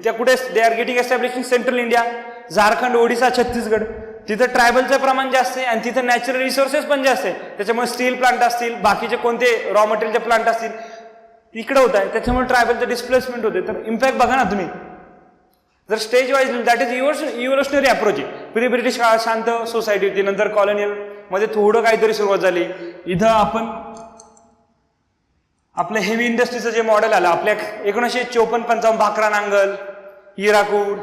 त्या कुठे, they are getting establish in central India, Jharkhand, Odisha, Chhattisgarh. तिथं ट्रायबलचं प्रमाण जास्त आहे आणि तिथं नॅचरल रिसोर्सेस पण जास्त आहे. त्याच्यामुळे स्टील प्लांट असतील, बाकीचे कोणते रॉ मटेरियलचे प्लांट असतील इकडे होत आहे, त्याच्यामुळे ट्रायबलचं डिस्प्लेसमेंट होते. तर इम्पॅक्ट बघा ना तुम्ही, जर stage wise that is evolutionary approach आहे. प्री ब्रिटिश काळात शांत सोसायटी होती, नंतर कॉलोनियल मध्ये थोडं काहीतरी सुरुवात झाली. इथं आपण आपलं हेवी इंडस्ट्रीचं जे मॉडेल आलं आपल्या 1954-55 भाकरा नांगल, हिराकूड,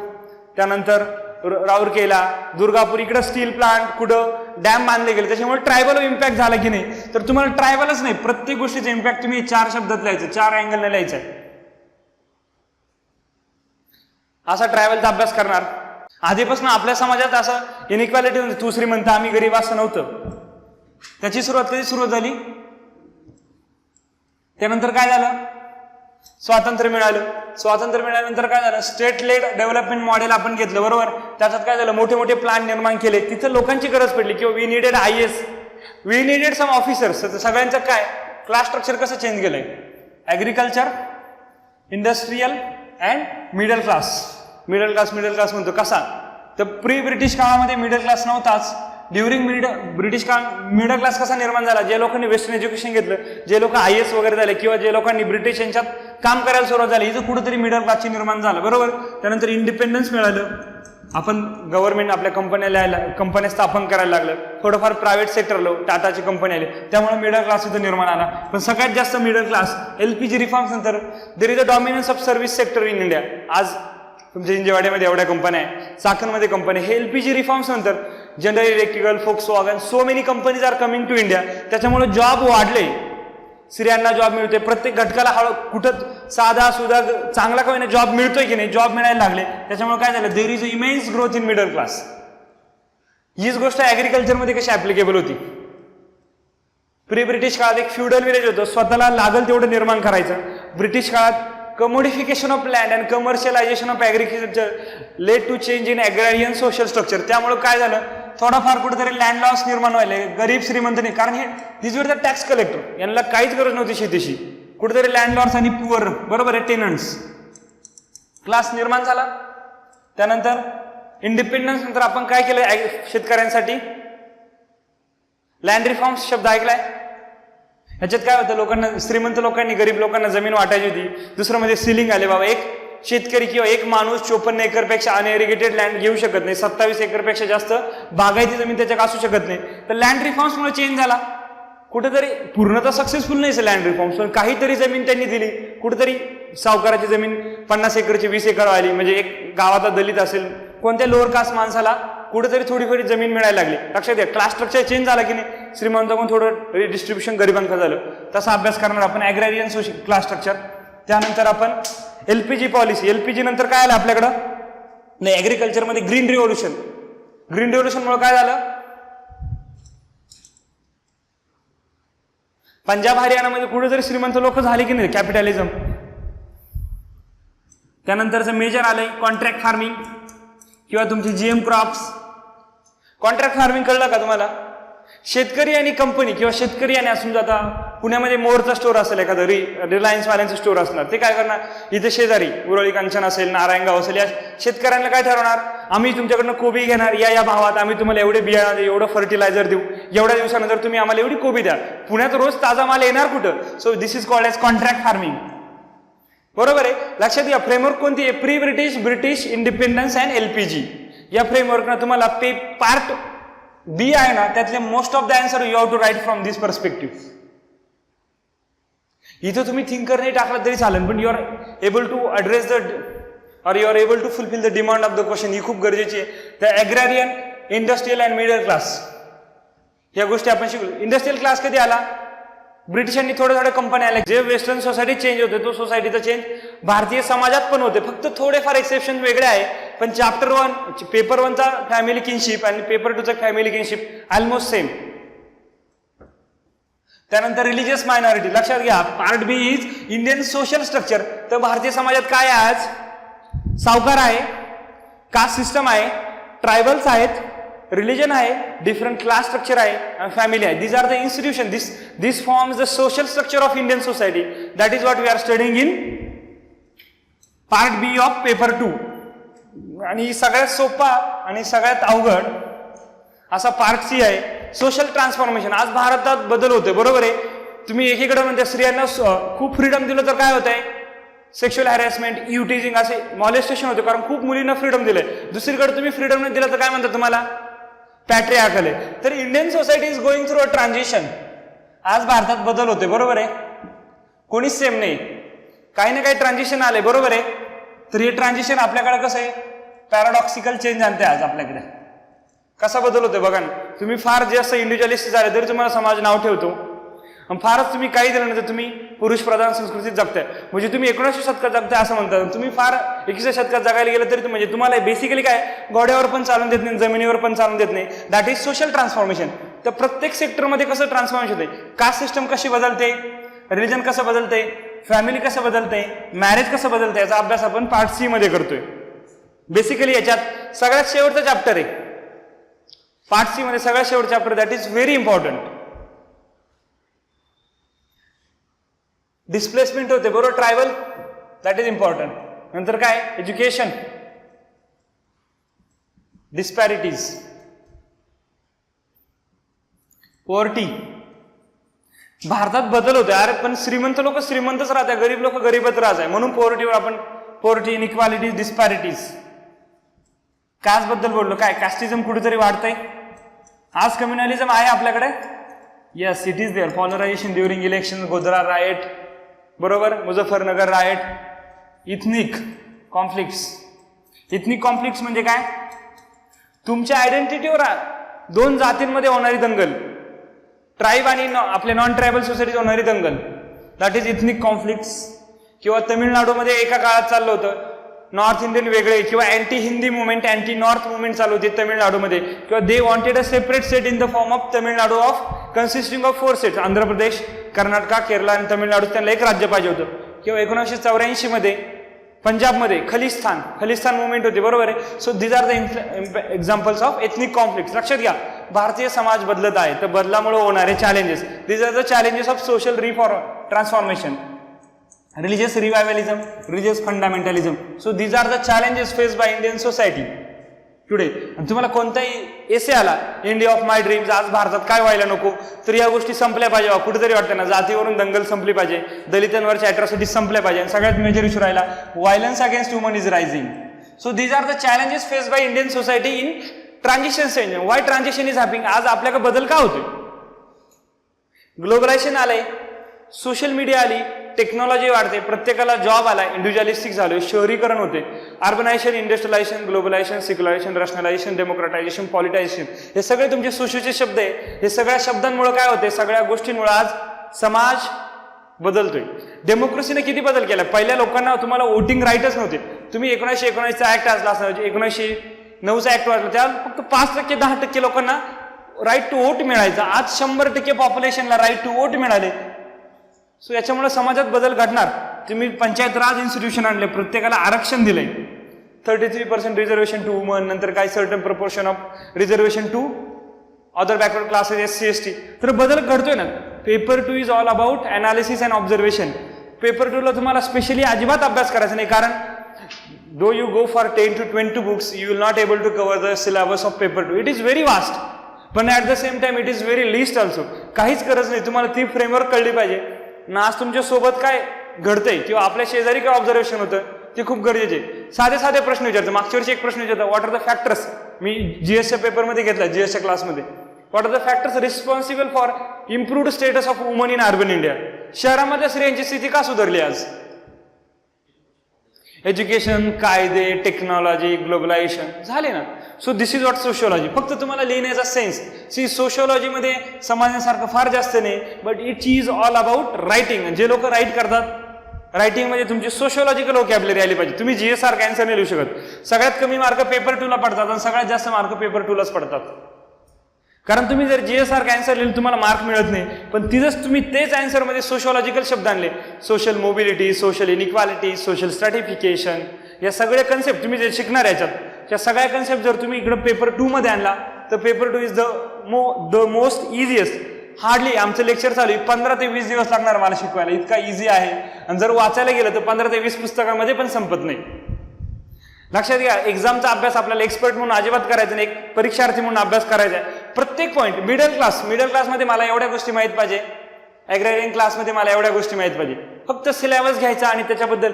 त्यानंतर राऊरकेला, दुर्गापूर, इकडं स्टील प्लांट, कुठं डॅम बांधले गेले, त्याच्यामुळे ट्रायबल इम्पॅक्ट झाला की नाही. तर तुम्हाला ट्रायबलच नाही, प्रत्येक गोष्टीचा इम्पॅक्ट तुम्ही 4 शब्दात लिहायचं, 4 अँगलने लिहायचं आहे. असा ट्रायबलचा अभ्यास करणार. आधीपासून आपल्या समाजात असं इनइक्वॅलिटी होती, तू श्रीमंत आम्ही गरीब असं नव्हतं. त्याची सुरुवात कधी सुरुवात झाली? त्यानंतर काय झालं? स्वातंत्र्य मिळालं. स्वातंत्र्य मिळाल्यानंतर काय झालं? स्टेट लेड डेव्हलपमेंट मॉडेल आपण घेतलं, बरोबर. त्याच्यात काय झालं? मोठे मोठे प्लान निर्माण केले. तिथं लोकांची गरज पडली किंवा we needed IAS, we needed some officers. सगळ्यांचं काय क्लास स्ट्रक्चर कसं चेंज केलंय? Agriculture, industrial and middle class. Middle class म्हणतो कसा? तर प्री ब्रिटिश काळामध्ये मिडल क्लास नव्हताच. ड्युरिंग ब्रिटिश काळ मिडल क्लास कसा निर्माण झाला? जे लोकांनी वेस्टर्न एज्युकेशन घेतलं, जे लोक IAS वगैरे झाले किंवा जे लोकांनी ब्रिटिश यांच्यात काम करायला सुरुवात झाली, इथं कुठेतरी मिडल क्लासची निर्माण झालं, बरोबर. त्यानंतर इंडिपेंडन्स मिळालं, आपण गव्हर्नमेंट आपल्या कंपन्या स्थापन करायला लागलं, थोडंफार प्रायव्हेट सेक्टरला टाटाची कंपनी आली, त्यामुळे मिडल क्लास इथं निर्माण आला. पण सगळ्यात जास्त मिडल क्लास LPG रिफॉर्म्स नंतर there is a dominance of service sector in India. आज तुमच्या इंजेवाड्यामध्ये एवढ्या कंपन्या आहे, चाकणमध्ये कंपनी, हे LPG रिफॉर्म्स नंतर General Electrical, Volkswagen, so many companies are coming to India. त्याच्यामुळे जॉब वाढले, स्त्रियांना जॉब मिळते, प्रत्येक घटकाला कुठं साधा सुद्धा चांगला का जॉब मिळतोय की नाही, जॉब मिळायला लागले. त्याच्यामुळे काय झालं? देर is a immense growth in middle class. हीच गोष्ट ॲग्रिकल्चरमध्ये कशी ऍप्लिकेबल होती? प्री ब्रिटिश काळात एक फ्युडल विलेज होतं, स्वतःला लागल तेवढं निर्माण करायचं. ब्रिटिश काळात commodification of land and commercialisation of agriculture led to change in agrarian social structure. त्यामुळे काय झालं? थोडाफार कुठेतरी लँड लॉस निर्माण व्हायला, गरीब श्रीमंत नाही, कारण हे this were the tax collector, यांना काहीच गरज नव्हती शेतीशी. कुठेतरी लँड लॉर्ड्स आणि पुअर, बरोबर आहे, टेनंट्स क्लास निर्माण झाला. त्यानंतर इंडिपेंडन्स नंतर आपण काय केलं शेतकऱ्यांसाठी? लँड रिफॉर्म्स शब्द ऐकलाय? ह्याच्यात काय होतं? लोकांना, श्रीमंत लोकांनी गरीब लोकांना जमीन वाटायची होती. दुसरं म्हणजे सिलिंग आले, बाबा एक शेतकरी किंवा एक माणूस 54 एकरपेक्षा अनएरिगेटेड लँड घेऊ शकत नाही, 27 एकरपेक्षा जास्त बागायती जमीन त्याच्याकडे असू शकत नाही. तर लँड रिफॉर्म्समुळे चेंज झाला. कुठेतरी पूर्णतः सक्सेसफुल नाही लँड रिफॉर्म्स, पण काहीतरी जमीन त्यांनी दिली. कुठेतरी सावकाराची जमीन 50 एकरची 20 एकर आली, म्हणजे एक गावाचा दलित असेल, कोणत्या लोअर कास्ट माणसाला कुठेतरी थोडी जमीन मिळायला लागली. लक्षात घ्या, क्लास स्ट्रक्चर चेंज झाला की नाही, श्रीमंताकडून थोडं रिडिस्ट्रीब्युशन गरिबांकडे झालं. तसा अभ्यास करणार आपण ॲग्रेरियन क्लास स्ट्रक्चर. त्यानंतर आपण LPG पॉलिसी. LPG नंतर काय आलं आपल्याकडं? नाही, ॲग्रिकल्चरमध्ये ग्रीन रिव्होल्युशन. ग्रीन रिव्होल्युशनमुळे काय झालं? पंजाब हरियाणामध्ये कुठेतरी श्रीमंत लोक झाले की नाही, कॅपिटलिझम. त्यानंतरचं मेजर आलंय कॉन्ट्रॅक्ट फार्मिंग किंवा तुमची GM क्रॉप्स. कॉन्ट्रॅक्ट फार्मिंग कळलं का तुम्हाला? शेतकरी आणि कंपनी किंवा शेतकरी आणि असून आता पुण्यामध्ये मोरचा स्टोअर असेल, एखादं रिलायन्स वाल्यांचं स्टोअर असणार, ते काय करणार? इथे शेजारी उरळी कांचन असेल, नारायणगाव असेल, या शेतकऱ्यांना काय ठरवणार? आम्ही तुमच्याकडनं कोबी घेणार, या भावात आम्ही तुम्हाला एवढे बियाणं देऊ, एवढं फर्टिलायझर देऊ, एवढ्या दिवसानंतर तुम्ही आम्हाला एवढी कोबी द्या. पुण्यात रोज ताजा माल येणार कुठं? So this is called as contract farming, बरोबर आहे. लक्षात घ्या, फ्रेमवर्क कोणती आहे? Pre British independence and LPG. या फ्रेमवर्कनं तुम्हाला पार्ट B आहे ना, त्यातले most of the answer you have to write from this perspective. इथं तुम्ही थिंकर नाही टाकलं तरी चालेल, पण you are able to address the or you are able to fulfil the demand of the question. ही खूप गरजेची आहे. The agrarian, industrial and middle class, या गोष्टी आपण शिकलो. इंडस्ट्रियल क्लास कधी आला? ब्रिटिशांनी थोड्या कंपन्या आल्या. जे वेस्टर्न सोसायटी चेंज होते, तो सोसायटीचा चेंज भारतीय समाजात पण होते. फक्त थोडेफार एक्सेप्शन वेगळे आहे, पण चॅप्टर 1 पेपर 1चा फॅमिली किनशिप आणि पेपर 2चा फॅमिली किनशिप ऑलमोस्ट सेम. त्यानंतर रिलिजियस मायनॉरिटी. लक्षात घ्या, part B is Indian social structure. तर भारतीय समाजात काय आहे? आज सावकार आहे, कास्ट सिस्टम आहे, ट्रायबल्स आहेत, रिलीजन आहे, डिफरंट क्लास स्ट्रक्चर आहे आणि फॅमिली आहे. These are the institution. This forms the social structure of Indian society. That is what we are studying in part B of paper 2. आणि सगळ्यात सोपा आणि सगळ्यात अवघड असा पार्ट सी आहे सोशल ट्रान्सफॉर्मेशन. आज भारतात बदल होते, बरोबर आहे. तुम्ही एकीकडे म्हणता स्त्रियांना खूप फ्रीडम दिलं तर काय होत आहे, सेक्शुअल हॅरॅसमेंट, युटिझिंग असे मॉलेस्टेशन होते, कारण खूप मुलींना फ्रीडम दिलंय. दुसरीकडे तुम्ही फ्रीडम नाही दिलं तर काय म्हणतात तुम्हाला, पॅट्रिआर्कल आहे. तर Indian society is going through a transition. आज भारतात बदल होते, बरोबर आहे. कोणीच सेम नाही, काही ना काही ट्रान्झिशन आले, बरोबर आहे. तर हे ट्रान्झिशन आपल्याकडे कसं आहे, पॅराडॉक्सिकल चेंज आणते आज आपल्याकडे. कसा बदल होतोय बघा ना. तुम्ही फार जास्त इंडिव्हिज्युअलिस्ट झाले तरी तुम्हाला समाज नाव ठेवतो, फारच तुम्ही काही दिलं नाही तर तुम्ही पुरुष प्रधान संस्कृतीत जगताय. म्हणजे तुम्ही 19व्या शतकात जगताय असं म्हणतात. तुम्ही फार 21व्या शतकात जगायला गेलं तरी म्हणजे तुम्हाला बेसिकली काय, घोड्यावर पण चालून देत नाही, जमिनीवर पण चालून देत नाही. That is social transformation. तर प्रत्येक सेक्टरमध्ये कसं ट्रान्सफॉर्मेशन होते, कास्ट सिस्टम कशी बदलते, रिलीजन कसं बदलते, फॅमिली कसं बदलते, मॅरेज कसं बदलते, याचा अभ्यास आपण पार्ट सी मध्ये करतोय. बेसिकली याच्यात सगळ्यात शेवटचा चॅप्टर आहे पार्ट सी मध्ये, सगळ्यात शेवटचा chapter, that is very important. Displacement होते, बरोबर, ट्रायबल, दॅट इज इम्पॉर्टंट. नंतर काय, एज्युकेशन, डिस्पॅरिटीज, पॉवर्टी. भारतात बदल होते, अरे पण श्रीमंत लोक श्रीमंतच राहतात, गरीब लोक गरीबच राहत आहे, म्हणून पॉवर्टीवर आपण पॉवर्टी, इनइक्वालिटीज, डिस्पॅरिटीज. कास्ट बद्दल बोललो, काय कास्टिझम कुठेतरी वाढतंय. आज कम्युनलिझम आहे आपल्याकडे, yes it is there. Polarisation during election, Godhra riot, बरोबर, Muzaffarnagar riot, ethnic conflicts. Ethnic conflicts म्हणजे काय, तुमच्या आयडेंटिटीवर दोन जातींमध्ये होणारी दंगल, ट्राईब आणि आपल्या नॉन ट्रायबल सोसायटीत होणारी दंगल, दॅट इज इथनिक कॉन्फ्लिक्ट्स. किंवा तमिळनाडूमध्ये एका काळात चाललं होतं, नॉर्थ इंडियन वेगळे, किंवा anti Hindi movement, anti north movement चालू होती तमिळनाडूमध्ये, किंवा they wanted a separate state in the form of Tamil Nadu of consisting of 4 states, Andhra Pradesh, Karnataka, Kerala आणि तमिळनाडू, त्यांना एक राज्य पाहिजे होतं. किंवा 1984 मध्ये पंजाबमध्ये खलिस्तान मुवमेंट होती, बरोबर आहे. So these are the examples of ethnic conflict. लक्षात घ्या, भारतीय समाज बदलत आहे, तर बदलामुळे होणारे challenges, these are the challenges of social transformation. Religious revivalism, religious fundamentalism. So these are the challenges faced by Indian society today. आणि तुम्हाला कोणताही एसे आला, इंडिया ऑफ माय ड्रीम्स, आज भारतात काय व्हायला नको, तर या गोष्टी संपल्या पाहिजे. कुठेतरी वाटतं ना, जातीवरून दंगल संपली पाहिजे, दलितांवरच्या अॅट्रॉसिटीज संपल्या पाहिजे, आणि सगळ्यात मेजर इश्यू राहिला, violence against woman is rising. So these are the challenges faced by Indian society in transition stage. Why transition is happening, आज आपल्याकडे बदल का होतोय, ग्लोबलायझेशन आलंय, सोशल मीडिया आली, टेक्नॉलॉजी वाढते, प्रत्येकाला जॉब आला, इंडिव्हिज्युअलिस्टिक झालोय, शहरीकरण होते, अर्बनायझेशन, इंडस्ट्रियलायझेशन, ग्लोबलायझेशन, सिक्युलरायझेशन, रॅशनलायझेशन, डेमोक्रेटायझेशन, पॉलिटायझेशन, हे सगळे तुमचे सोशूचे शब्द आहे. हे सगळ्या शब्दांमुळे काय होते, सगळ्या गोष्टींमुळे आज समाज बदलतोय. डेमोक्रेसीने किती बदल केला. पहिल्या लोकांना तुम्हाला वोटिंग राईटच नव्हते. तुम्ही 1919चा ऍक्ट असला असता, 1909चा ऍक्ट वाटला, त्या फक्त 5%, 10% लोकांना राईट टू वोट मिळायचा. आज 100% पॉप्युलेशनला राईट टू वोट मिळाले. सो याच्यामुळे समाजात बदल घडणार. तुम्ही पंचायत राज इन्स्टिट्यूशन आणले, प्रत्येकाला आरक्षण दिलंय, 33% रिझर्वेशन टू वुमन, नंतर काही certain proportion of reservation to other backward classes, SC ST. तर बदल घडतोय ना. Paper 2 is all about analysis and observation. Paper 2 ला तुम्हाला स्पेशली अजिबात अभ्यास करायचा नाही, कारण though you go for 10 to 20 books, you will not able to cover the syllabus of paper 2. It is very vast, पण at the same time it is very list also. काहीच गरज नाही, तुम्हाला ती फ्रेमवर्क कळली पाहिजे ना. आज तुमच्या सोबत काय घडतंय किंवा आपल्या शेजारी काय ऑब्झर्वेशन होतं ते खूप गरजेचे. साधे प्रश्न विचारतो. मागच्या वर्षी एक प्रश्न विचारतो, व्हॉट आर द फॅक्टर्स, मी जीएसच्या पेपरमध्ये घेतला, जीएसच्या क्लासमध्ये, what are the factors responsible for improved status of woman in urban India. शहरामधल्या स्त्रियांची स्थिती का सुधारली आज, एज्युकेशन, कायदे, टेक्नॉलॉजी, ग्लोबलायझेशन झाले ना. So this is what sociology. फक्त तुम्हाला लिहिण्याचा सेन्स. सी सोशिओलॉजीमध्ये समाजासारखं फार जास्त नाही, but it is all about writing. जे लोक राईट करतात, रायटिंगमध्ये तुमची सोशिओलॉजिकल व्होकॅब्युलरी आली पाहिजे. तुम्ही जीएस सारखं आन्सर नाही लिहू शकत. सगळ्यात कमी मार्क पेपर 2 ला पडतात आणि सगळ्यात जास्त मार्क पेपर 2 लाच पडतात. कारण तुम्ही जर जीएस सारखं आन्सर लिहिलं तुम्हाला मार्क मिळत नाही, पण तिथंच तुम्ही तेच आन्सरमध्ये सोशिओलॉजिकल शब्द आणले, social mobility, social inequality, social स्ट्रॅटिफिकेशन, या सगळे कन्सेप्ट तुम्ही जे शिकणार याच्यात, त्या सगळ्या कन्सेप्ट जर तुम्ही इकडे पेपर 2 मध्ये आणला तर paper 2 is the most easiest. Hardly आमचं लेक्चर चालू आहे, 15 ते 20 दिवस लागणार मला शिकवायला, इतका इझी आहे. आणि जर वाचायला गेलं तर 15 ते 20 पुस्तकामध्ये पण संपत नाही. लक्षात घ्या, एक्झामचा अभ्यास आपल्याला एक्सपर्ट म्हणून अजिबात करायचा नाही, एक परीक्षार्थी म्हणून अभ्यास करायचा आहे. प्रत्येक पॉईंट. मिडल क्लासमध्ये मला एवढ्या गोष्टी माहित पाहिजे, ॲग्रेरियन क्लासमध्ये मला एवढ्या गोष्टी माहित पाहिजे. फक्त सिलेबस घ्यायचा आणि त्याच्याबद्दल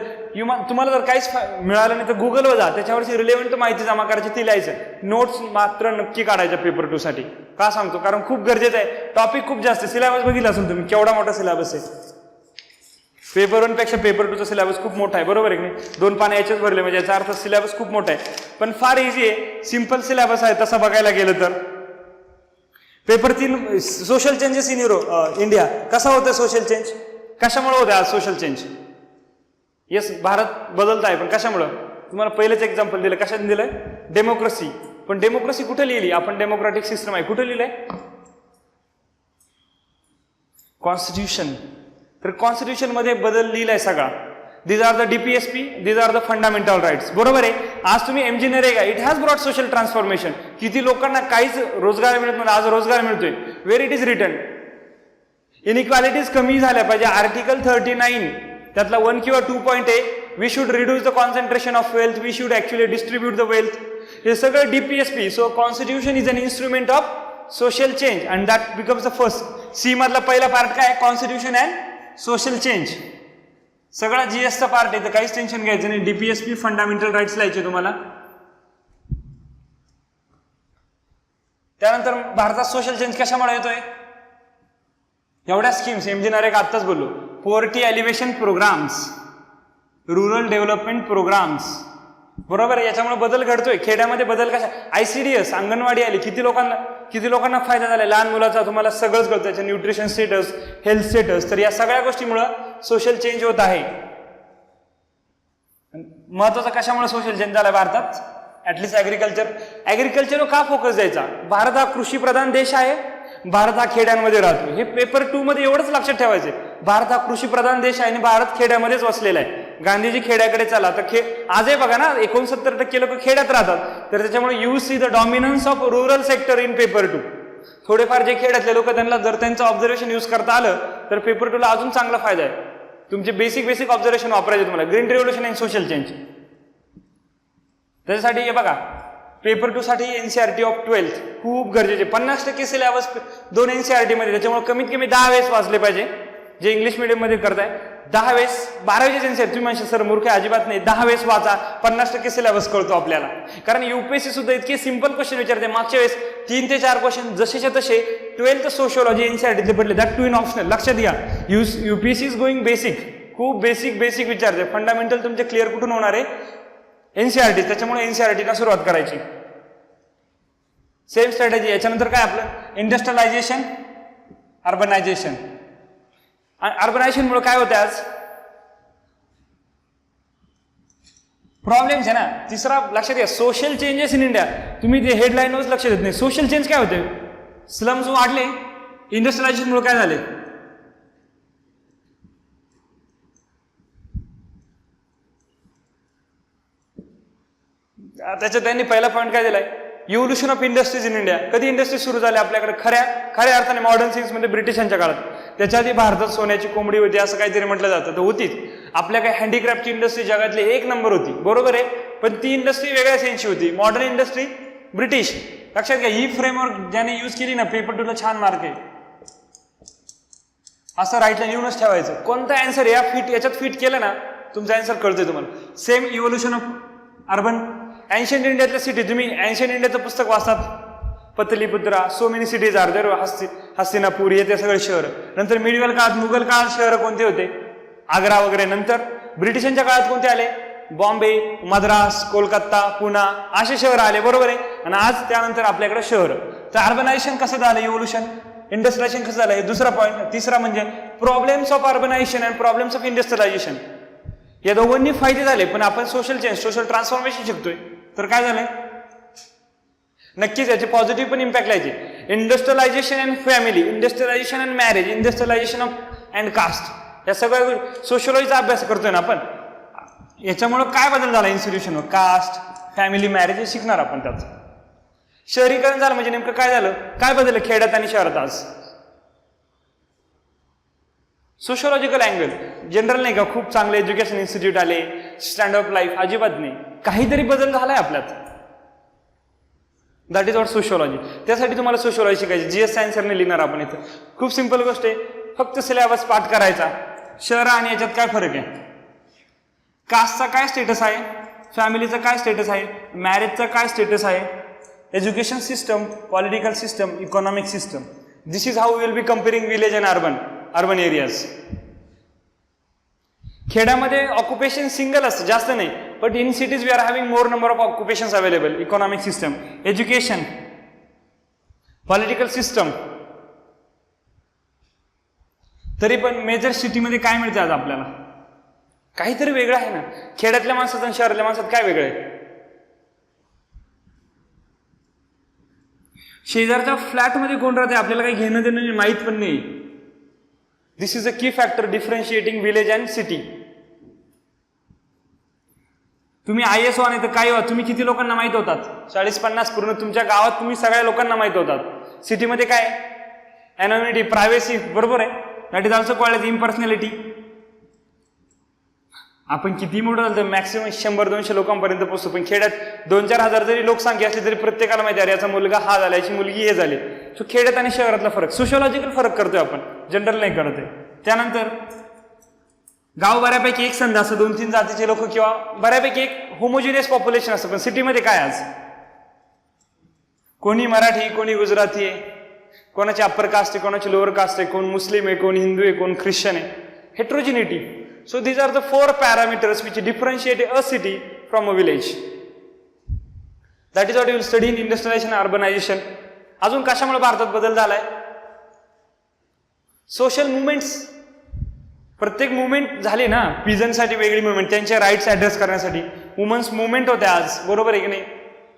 तुम्हाला जर काहीच मिळालं नाही तर गुगलवर जा, त्याच्यावरची रिलेव्हंट माहिती जमा करायची, ती लिहायचं. नोट्स मात्र नक्की काढायच्या पेपर 2 साठी. का सांगतो? कारण खूप गरजेचं आहे. टॉपिक खूप जास्त. सिलेबस बघितला असेल तुम्ही केवढा मोठा सिलेबस आहे. पेपर 1 पेक्षा पेपर 2चा सिलेबस खूप मोठा आहे, बरोबर आहे की नाही? 2 पाने याच्याच भरले म्हणजे याचा अर्थ सिलेबस खूप मोठा आहे. पण फार इझी आहे, सिंपल सिलेबस आहे तसं बघायला गेलं तर. Paper 3 social changes in India. कसा होतं सोशल चेंज? कशामुळे होतं आज सोशल चेंज? येस, भारत बदलत आहे, पण कशामुळं? तुम्हाला पहिलेच एक्झाम्पल दिलं. कशाने दिलंय? डेमोक्रेसी. पण डेमोक्रेसी कुठे लिहिली आपण? डेमोक्रेटिक सिस्टम आहे, कुठे लिहिलंय? कॉन्स्टिट्यूशन. तर कॉन्स्टिट्यूशन मध्ये बदल लिहिलाय सगळा. These are the DPSP, these are the fundamental rights. बरोबर आहे. आज तुम्ही MG it has brought social transformation. किती लोकांना काहीच रोजगार मिळत नाही, आज रोजगार मिळतोय. Where it is written. Inequalities कमी झाल्या पाहिजे. आर्टिकल 39 त्यातला 1 किंवा 2 पॉईंट आहे, we should reduce the concentration of wealth, we should actually distribute the wealth. हे सगळं DPSP. So constitution is an instrument of social change and that becomes the first. C मधला पहिला पार्ट काय? Constitution and social change. सगळा GSचा पार्ट आहे, तर काहीच टेन्शन घ्यायचं नाही. DPSP फंडामेंटल राईट्स लिहायचे तुम्हाला. त्यानंतर भारतात सोशल चेंज कशामुळे येतोय? एवढ्या स्कीम्स MG नरेगा आत्ताच बोललो. Poverty alleviation programmes, rural development programmes. बरोबर आहे. याच्यामुळे बदल घडतोय. खेड्यामध्ये बदल कशा? ICDS अंगणवाडी आली. किती लोकांना फायदा झाला? लहान मुलाचा तुम्हाला सगळंच कळतं, त्याचं न्यूट्रिशन स्टेटस, हेल्थ स्टेटस. तर या सगळ्या गोष्टीमुळे सोशल चेंज होत आहे. महत्वाचा कशामुळे सोशल चेंज झाला भारतात? ऍटलिस्ट ऍग्रिकल्चर का फोकस द्यायचा? भारत हा कृषी प्रधान देश आहे, भारत हा खेड्यांमध्ये राहतो. हे पेपर 2 मध्ये एवढंच लक्षात ठेवायचंय. भारत हा कृषी प्रधान देश आहे आणि भारत खेड्यामध्येच वसलेला आहे. गांधीजी खेड्याकडे चला, तर आजही बघा ना 69% लोक खेड्यात राहतात. तर त्याच्यामुळे you see the dominance of rural sector in paper 2. थोडेफार जे खेड्यातले लोक त्यांना जर त्यांचं ऑब्झर्वेशन यूज करता आलं तर पेपर 2 ला अजून चांगला फायदा आहे. तुमचे बेसिक ऑब्झर्वेशन वापरायचे तुम्हाला. Green revolution and social change. त्याच्यासाठी हे बघा, पेपर 2 साठी NCERT ऑफ 12th खूप गरजेचे. 50% सिलेबस 2 NCERT मध्ये. त्याच्यामुळे कमीत कमी 10 वेळेस वाचले पाहिजे. जे इंग्लिश मीडियम मध्ये करताय 10 वेळेस. 12वेचे NCERT तुम्ही म्हणशील सर मूर्ख अजिबात नाही. 10 वेळेस वाचा, 50% सिलेबस कळतो आपल्याला. कारण UPSC सुद्धा इतके सिंपल क्वेश्चन विचारते. मागच्या वेळेस 3 ते 4 क्वेश्चन जसेच्या तसे 12th सोशिओलॉजी NCERT पडले, दॅट 2 इन ऑप्शनल. लक्षात घ्या, UPSC इज गोइंग बेसिक. खूप बेसिक विचारते. फंडामेंटल तुमचे क्लिअर कुठून होणार आहे? NCERT. त्याच्यामुळे NCERT ला सुरुवात करायची. Same strategy. याच्यानंतर काय आपलं? Industrialisation, urbanisation. अर्बनायझेशनमुळे काय होतं? आज प्रॉब्लेम्स आहे ना. तिसरा लक्षात घ्या, सोशल चेंजेस इन इंडिया. तुम्ही ते हेडलाईनवरच लक्ष देत नाही. सोशल चेंज काय होते? स्लम्स वाढले. इंडस्ट्रियलायझेशनमुळे काय झाले? त्याच्यात त्यांनी पहिला पॉईंट काय दिलाय? Evolution of industries in India. कधी इंडस्ट्री सुरू झाली आपल्याकडे? खऱ्या अर्थाने मॉडर्न सायन्स मध्ये ब्रिटिशांच्या काळात. त्याच्या आधी भारतात सोन्याची कोंबडी होती असं काहीतरी म्हटलं जातं. तर होतीच. आपल्या काही हँडीक्राफ्टची इंडस्ट्री जगातली 1 नंबर होती. बरोबर आहे. पण ती इंडस्ट्री वेगळ्या सेन्सची होती. Modern industry British. लक्षात घ्या, ही फ्रेमवर्क ज्याने यूज केली ना, पेपर 2 ला छान मार्क आहे. असं राईटला लिहूनच ठेवायचं. कोणता आन्सर याच्यात फिट केलं ना, तुमचा आन्सर कळतोय तुम्हाला. Same evolution of urban. Ancient इंडियातल्या सिटी, तुम्ही एन्शियंट इंडियाचं पुस्तक वाचतात, Pataliputra, so many cities are there, Hastinapur, येते सगळे शहर. नंतर मिडिवल काळात, मुघल काळात शहर कोणते होते? आग्रा वगैरे. नंतर ब्रिटिशांच्या काळात कोणते आले? बॉम्बे, मद्रास, कोलकाता, पुणा असे शहर आले. बरोबर आहे. आणि आज त्यानंतर आपल्याकडे शहर. तर अर्बनायझेशन कसं झालं? इव्होल्युशन. इंडस्ट्रियलायझेशन कसं झालं? हे दुसरा पॉईंट. तिसरा म्हणजे problems of urbanisation and problems of industrialisation. या दोघांनी फायदे झाले, पण आपण सोशल चेंज, सोशल ट्रान्सफॉर्मेशन शिकतोय. तर काय झालंय? नक्कीच याचे पॉझिटिव्ह पण इम्पॅक्ट लायचे. Industrialisation and family, industrialisation and marriage, industrialisation of and caste, या सगळ्या सोशिओलॉजीचा अभ्यास करतोय ना आपण. याच्यामुळे काय बदल झाला इन्स्टिट्यूशनवर? कास्ट, फॅमिली, मॅरेज हे शिकणार आपण. त्याचं शहरीकरण झालं म्हणजे नेमकं काय झालं? काय बदललं खेड्यात आणि शहरात आज? Sociological angle. जनरल नाही का खूप चांगले एज्युकेशन इन्स्टिट्यूट आले, स्टँडर्ड ऑफ लाईफ, अजिबात नाही. काहीतरी बदल झालाय आपल्यात. That is what sociology. त्यासाठी तुम्हाला सोशिओलॉजी शिकायची, जीएस सायन्सरने लिहिणार आपण इथं. खूप सिंपल गोष्ट आहे, फक्त सिलेबस पाठ करायचा. शहर आणि याच्यात काय फरक आहे, कास्टचा काय स्टेटस आहे, फॅमिलीचा काय स्टेटस आहे, मॅरेजचा काय स्टेटस आहे, education system, political system, economic system. This is how will be comparing village and urban areas. खेड्यामध्ये ऑक्युपेशन सिंगल असतं, जास्त नाही, but in cities we are having more number of occupations available. Economic system, education, political system. तरी पण मेजर सिटीमध्ये काय मिळते आज आपल्याला, काहीतरी वेगळं आहे ना. खेड्यातल्या माणसात आणि शहरातल्या माणसात काय वेगळं आहे. शेजारच्या फ्लॅटमध्ये कोण राहते आपल्याला काही घेणं देणं माहीत पण नाही. दिस इज अ की factor differentiating village and city. तुम्ही IAS व्हा नाही तर काय व्हा, तुम्ही किती लोकांना माहित होतात, 40-50 पूर्ण तुमच्या गावात तुम्ही सगळ्या लोकांना माहित होतात. सिटीमध्ये काय, अनॉनिमिटी, प्रायव्हसी, बरोबर आहे. That is also called as impersonality. आपण किती मोठं झालं तर मॅक्सिमम 100-200 लोकांपर्यंत पोहोचतो, पण खेड्यात 2-4 हजार जरी लोकसंख्या असली तरी प्रत्येकाला माहिती आहे याचा मुलगा हा झाला, याची मुलगी हे झाली. सो खेड्यात आणि शहरातला फरक, सोशिओलॉजिकल फरक करतोय आपण, जनरल नाही करत आहे. त्यानंतर गाव बऱ्यापैकी एक संघ असं 2-3 जातीचे लोक किंवा बऱ्यापैकी एक होमोजिनियस पॉप्युलेशन असतं. पण सिटीमध्ये काय आज, कोणी मराठी, कोणी गुजराती आहे, कोणाची अप्पर कास्ट आहे, कोणाची लोअर कास्ट आहे, कोण मुस्लिम आहे, कोण हिंदू आहे, कोण ख्रिश्चन आहे. Heterogeneity. So these are the 4 parameters which differentiate a city from a village. That is what you will study in industrialization and urbanization. अजून कशामुळे भारतात बदल झालाय, सोशल मुवमेंट्स. प्रत्येक मुवमेंट झाली ना, पिजनसाठी वेगळी मुवमेंट, त्यांचे राईट्स ऍड्रेस करण्यासाठी. वुमन्स मुवमेंट होते आज, बरोबर आहे की नाही.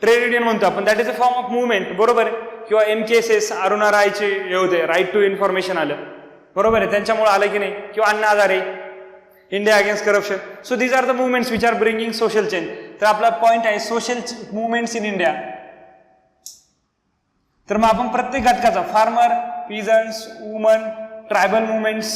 ट्रेड युनियन म्हणतो आपण, that is a form of movement, बरोबर आहे. किंवा MKSS, अरुणा रायचे हे होते, राईट टू इन्फॉर्मेशन आलं, बरोबर आहे, त्यांच्यामुळे आलं की नाही. किंवा Anna Hazare, India against corruption. So these are the movements which are bringing social change. तर आपला पॉइंट आहे सोशल मुवमेंट्स इन इंडिया. तर मग आपण प्रत्येक घटकाचा, farmer, peasants, woman, tribal movements,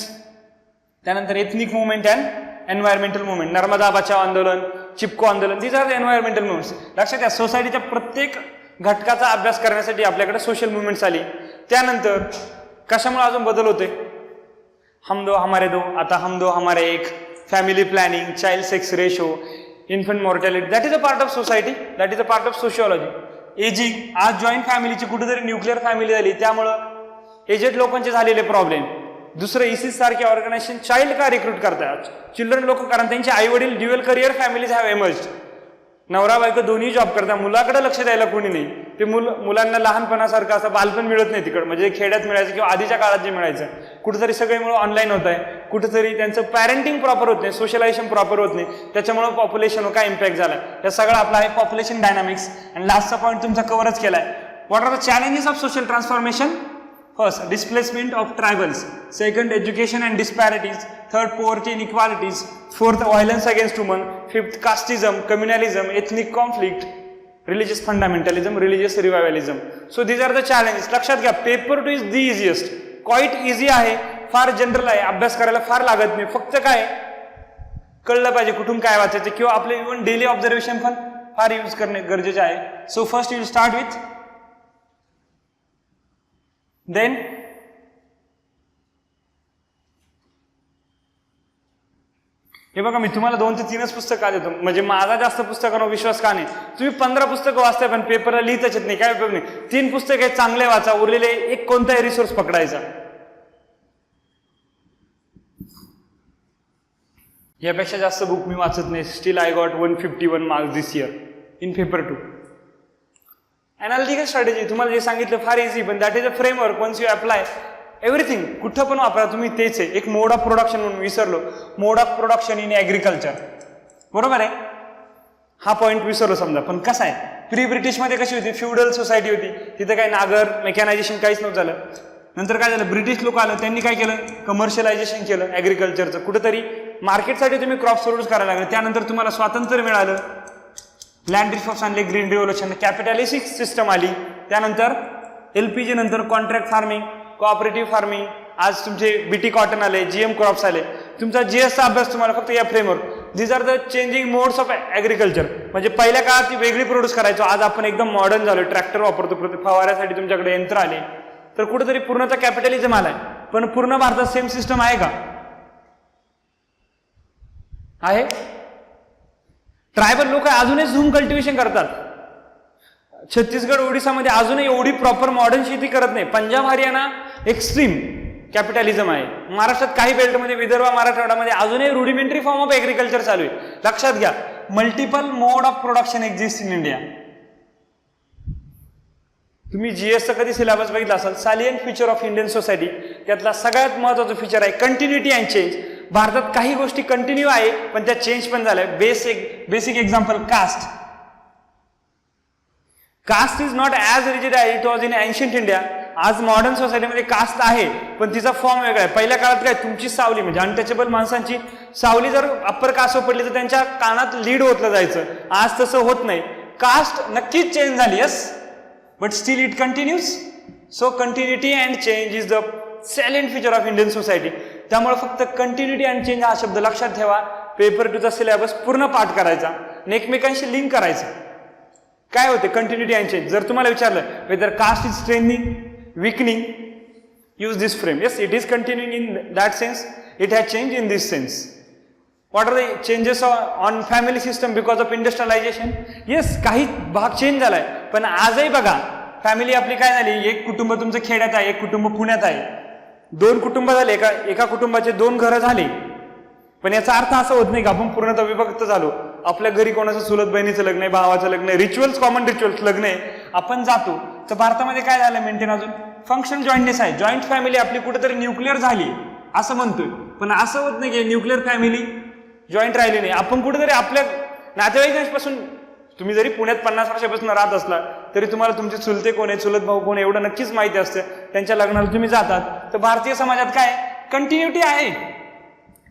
त्यानंतर ethnic movement and environmental movement, Narmada Bachao Andolan, Chipko Andolan, these are the environmental movements. लक्षात घ्या, सोसायटीच्या प्रत्येक घटकाचा अभ्यास करण्यासाठी आपल्याकडे सोशल मुवमेंट्स आली. त्यानंतर कशामुळे अजून बदल होते, हम दो हमारे दो, आता हम दो हमारे एक, family planning, child sex ratio, infant mortality. That is a part of society, that is a part of sociology. Ageing, आज जॉईंट फॅमिलीची कुठेतरी न्यूक्लिअर फॅमिली झाली, त्यामुळं एजेड लोकांचे झालेले प्रॉब्लेम. दुसरं ISIS सारखे ऑर्गनायझेशन चाइल्ड का रिक्रूट करतात, चिल्ड्रन लोक, कारण त्यांचे आई वडील dual career families have emerged. नवरा बायको दोन्ही जॉब करतात, मुलाकडे लक्ष द्यायला कोणी नाही. ते मुलांना लहानपणासारखं असं बालपण मिळत नाही तिकडं, म्हणजे खेड्यात मिळायचं किंवा आधीच्या काळात जे मिळायचं. कुठेतरी सगळे मुलं ऑनलाईन होत आहे, कुठेतरी त्यांचं पॅरेंटिंग प्रॉपर होत नाही, सोशलायझेशन प्रॉपर होत नाही, त्याच्यामुळे पॉप्युलेशनवर काय इम्पॅक्ट झालाय. हे सगळं आपलं आहे पॉप्युलेशन डायनामिक्स. आणि लास्टचा पॉईंट तुमचा कव्हरच केलाय. What are the challenges of social transformation. First, displacement of tribals. Second, education and disparities. Third, poverty and inequalities. Fourth, violence against women. Fifth, casteism, communalism, ethnic conflict, religious fundamentalism, religious revivalism. So these are the challenges. लक्षात घ्या, paper 2 is the easiest. Quite easy आहे, फार जनरल आहे, अभ्यास करायला फार लागत नाही. फक्त काय कळलं पाहिजे कुठून काय वाचायचं, किंवा आपले इव्हन डेली ऑब्झर्वेशन पण फार यूज करणे गरजेचे आहे. So first you will start with, then हे बघा, मी तुम्हाला 2 ते 3च पुस्तकं देतो, म्हणजे माझा जास्त पुस्तकांवर विश्वास का नाही. तुम्ही 15 पुस्तकं वाचताय पण पेपरला लिहितच येत नाही, काय उपयोग नाही. 3 पुस्तकं चांगले वाचा, उरलेले एक कोणताही रिसोर्स पकडायचा. यापेक्षा जास्त बुक मी वाचत नाही. Still I got 151 marks this year in paper 2. Analytical strategy तुम्हाला जे सांगितलं फार इझी, पण that is a framework. Once you apply everything, कुठं पण वापरा तुम्ही तेच आहे. एक मोड ऑफ प्रोडक्शन म्हणून विसरलो, मोड ऑफ प्रोडक्शन इन ॲग्रिकल्चर, बरोबर आहे. हा पॉईंट विसरलो समजा. पण कसं आहे, प्री ब्रिटिशमध्ये कशी होती, फ्युडल सोसायटी होती, तिथं काही नागर मेकॅनायझेशन काहीच नव्हतं झालं. नंतर काय झालं, ब्रिटिश लोक आलं, त्यांनी काय केलं, कमर्शियलायझेशन केलं ॲग्रिकल्चरचं. कुठेतरी मार्केटसाठी तुम्ही क्रॉप्स प्रोड्यूस करायला लागले. त्यानंतर तुम्हाला स्वातंत्र्य मिळालं, लँड रिफॉर्म्स आणले, ग्रीन रिव्होल्युशन, कॅपिटलिस्टिक सिस्टम आली. त्यानंतर LPG, नंतर कॉन्ट्रॅक्ट फार्मिंग, कोऑपरेटिव्ह फार्मिंग, आज तुमचे BT कॉटन आले, GM क्रॉप्स आले. तुमचा GS चा अभ्यास तुम्हाला फक्त या framework. These are the changing modes of agriculture. म्हणजे पहिल्या काळात ती वेगळी प्रोड्यूस करायचो, आज आपण एकदम मॉडर्न झालो, ट्रॅक्टर वापरतो, फवाऱ्यासाठी तुमच्याकडे यंत्र आले, तर कुठेतरी पूर्णतः कॅपिटलिझम आलाय. पण पूर्ण भारतात सेम सिस्टम आहे का? आहे. ट्रायबल लोक अजूनही झूम कल्टिवेशन करतात. छत्तीसगड ओडिसामध्ये अजूनही एवढी प्रॉपर मॉडर्न शेती करत नाही. पंजाब हरियाणा एक्स्ट्रीम कॅपिटलिझम आहे. महाराष्ट्रात काही बेल्टमध्ये, विदर्भ मराठवाड्यामध्ये अजूनही रुडिमेंटरी फॉर्म ऑफ एग्रीकल्चर चालू आहे. लक्षात घ्या, multiple mode of production exist in India. तुम्ही जीएसचा कधी सिलेबस बघितला असाल, Salian feature of Indian society, त्यातला सगळ्यात महत्वाचं फीचर आहे कंटिन्युटी अँड चेंज. भारतात काही गोष्टी कंटिन्यू आहे पण त्या चेंज पण झाल्या. Basic example, caste. Caste is not as rigid as it was in ancient India. आज मॉडर्न सोसायटीमध्ये कास्ट आहे पण तिचा फॉर्म वेगळा आहे. पहिल्या काळात काय, तुमची सावली म्हणजे अनटचेबल माणसांची सावली जर अप्पर कास्ट पडली तर त्यांच्या कानात लीड ओतलं जायचं. आज तसं होत नाही. कास्ट नक्कीच चेंज झाली, yes, but still it continues. So continuity and change is the salient feature of Indian society. त्यामुळे फक्त कंटिन्युटी अँड चेंज हा शब्द लक्षात ठेवा. पेपर 2चा सिलेबस पूर्ण पाठ करायचा आणि एकमेकांशी लिंक करायचा. काय होते कंटिन्युटी अँड चेंज? जर तुम्हाला विचारलं whether caste is strengthening, weakening, use this frame. Yes, it is continuing in that sense. It has changed in this sense. What are the changes on family system because of industrialization? Yes, काही भाग चेंज झालाय पण आजही बघा फॅमिली आपली काय झाली, एक कुटुंब तुमचं खेड्यात आहे, एक कुटुंब पुण्यात आहे, 2 कुटुंब झाले, एका कुटुंबाचे 2 घरं झाले. पण याचा अर्थ असा होत नाही का आपण पूर्णतः विभक्त झालो. आपल्या घरी कोणाचं चुलत बहिणीचं लग्न आहे, भावाचं लग्न आहे, रिच्युअल्स, कॉमन रिच्युअल्स लग्न आहे, आपण जातो. तर भारतामध्ये काय झालं मेंटेन, अजून फंक्शन जॉईंटनेस आहे. जॉईंट फॅमिली आपली कुठेतरी न्यूक्लिअर झाली असं म्हणतोय, पण असं होत नाही की न्यूक्लिअर फॅमिली जॉईंट राहिली नाही. आपण कुठेतरी आपल्या नातेवाईकांपासून, तुम्ही जरी पुण्यात 50 वर्षापासून राहत असला तरी तुम्हाला तुमचे चुलते कोण आहे, चुलत भाऊ कोण आहे एवढं नक्कीच माहिती असतं. त्यांच्या लग्नाला तुम्ही जातात. तर भारतीय समाजात काय कंटिन्युटी आहे.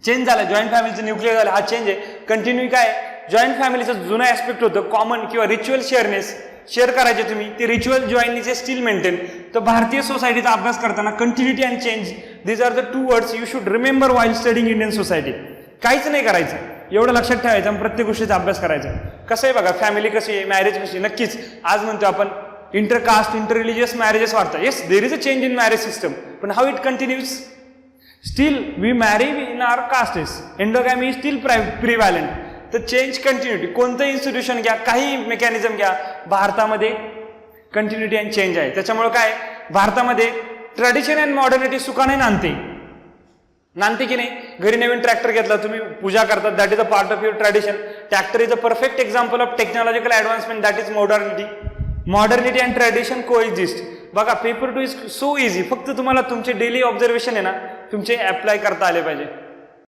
चेंज झाला, जॉईंट फॅमिलीचं न्यूक्लिअर झालं, हा चेंज आहे. कंटिन्यू काय, जॉईंट फॅमिलीचं जुनं ऍस्पेक्ट होतं कॉमन किंवा रिच्युअल शेअरनेस, शेअर करायचे तुम्ही, ते रिच्युअल जॉईंटनीचे स्टील मेंटेन. तर भारतीय सोसायटीचा अभ्यास करताना continuity and change, these are the 2 words you should remember while studying Indian society. काहीच नाही करायचं, एवढं लक्षात ठेवायचं आणि प्रत्येक गोष्टीचा अभ्यास करायचा. कसं आहे बघा, फॅमिली कशी आहे, मॅरेज कशी, नक्कीच आज म्हणतो आपण इंटरकास्ट, इंटर रिलिजियस मॅरेजेस वाढतात. Yes, there is a change in marriage system, पण how it continues, still we marry in our castes, endogamy is still prevalent. तर चेंज कंटिन्युटी, कोणतं इन्स्टिट्यूशन घ्या, काही मेकॅनिझम घ्या, भारतामध्ये कंटिन्युटी अँड चेंज आहे. त्याच्यामुळे काय, भारतामध्ये ट्रॅडिशन अँड मॉडर्निटी सुखाने नांदते की नाही. घरी नवीन ट्रॅक्टर घेतला, तुम्ही पूजा करतात, that is a part of your tradition. Tractor is a perfect example of technological advancement, that is modernity. Modernity and tradition को एक्झिस्ट. बघा, पेपर 2 इज सो इझी. फक्त तुम्हाला तुमचे डेली ऑब्झर्वेशन आहे ना, तुमचे अप्लाय करता आले पाहिजे.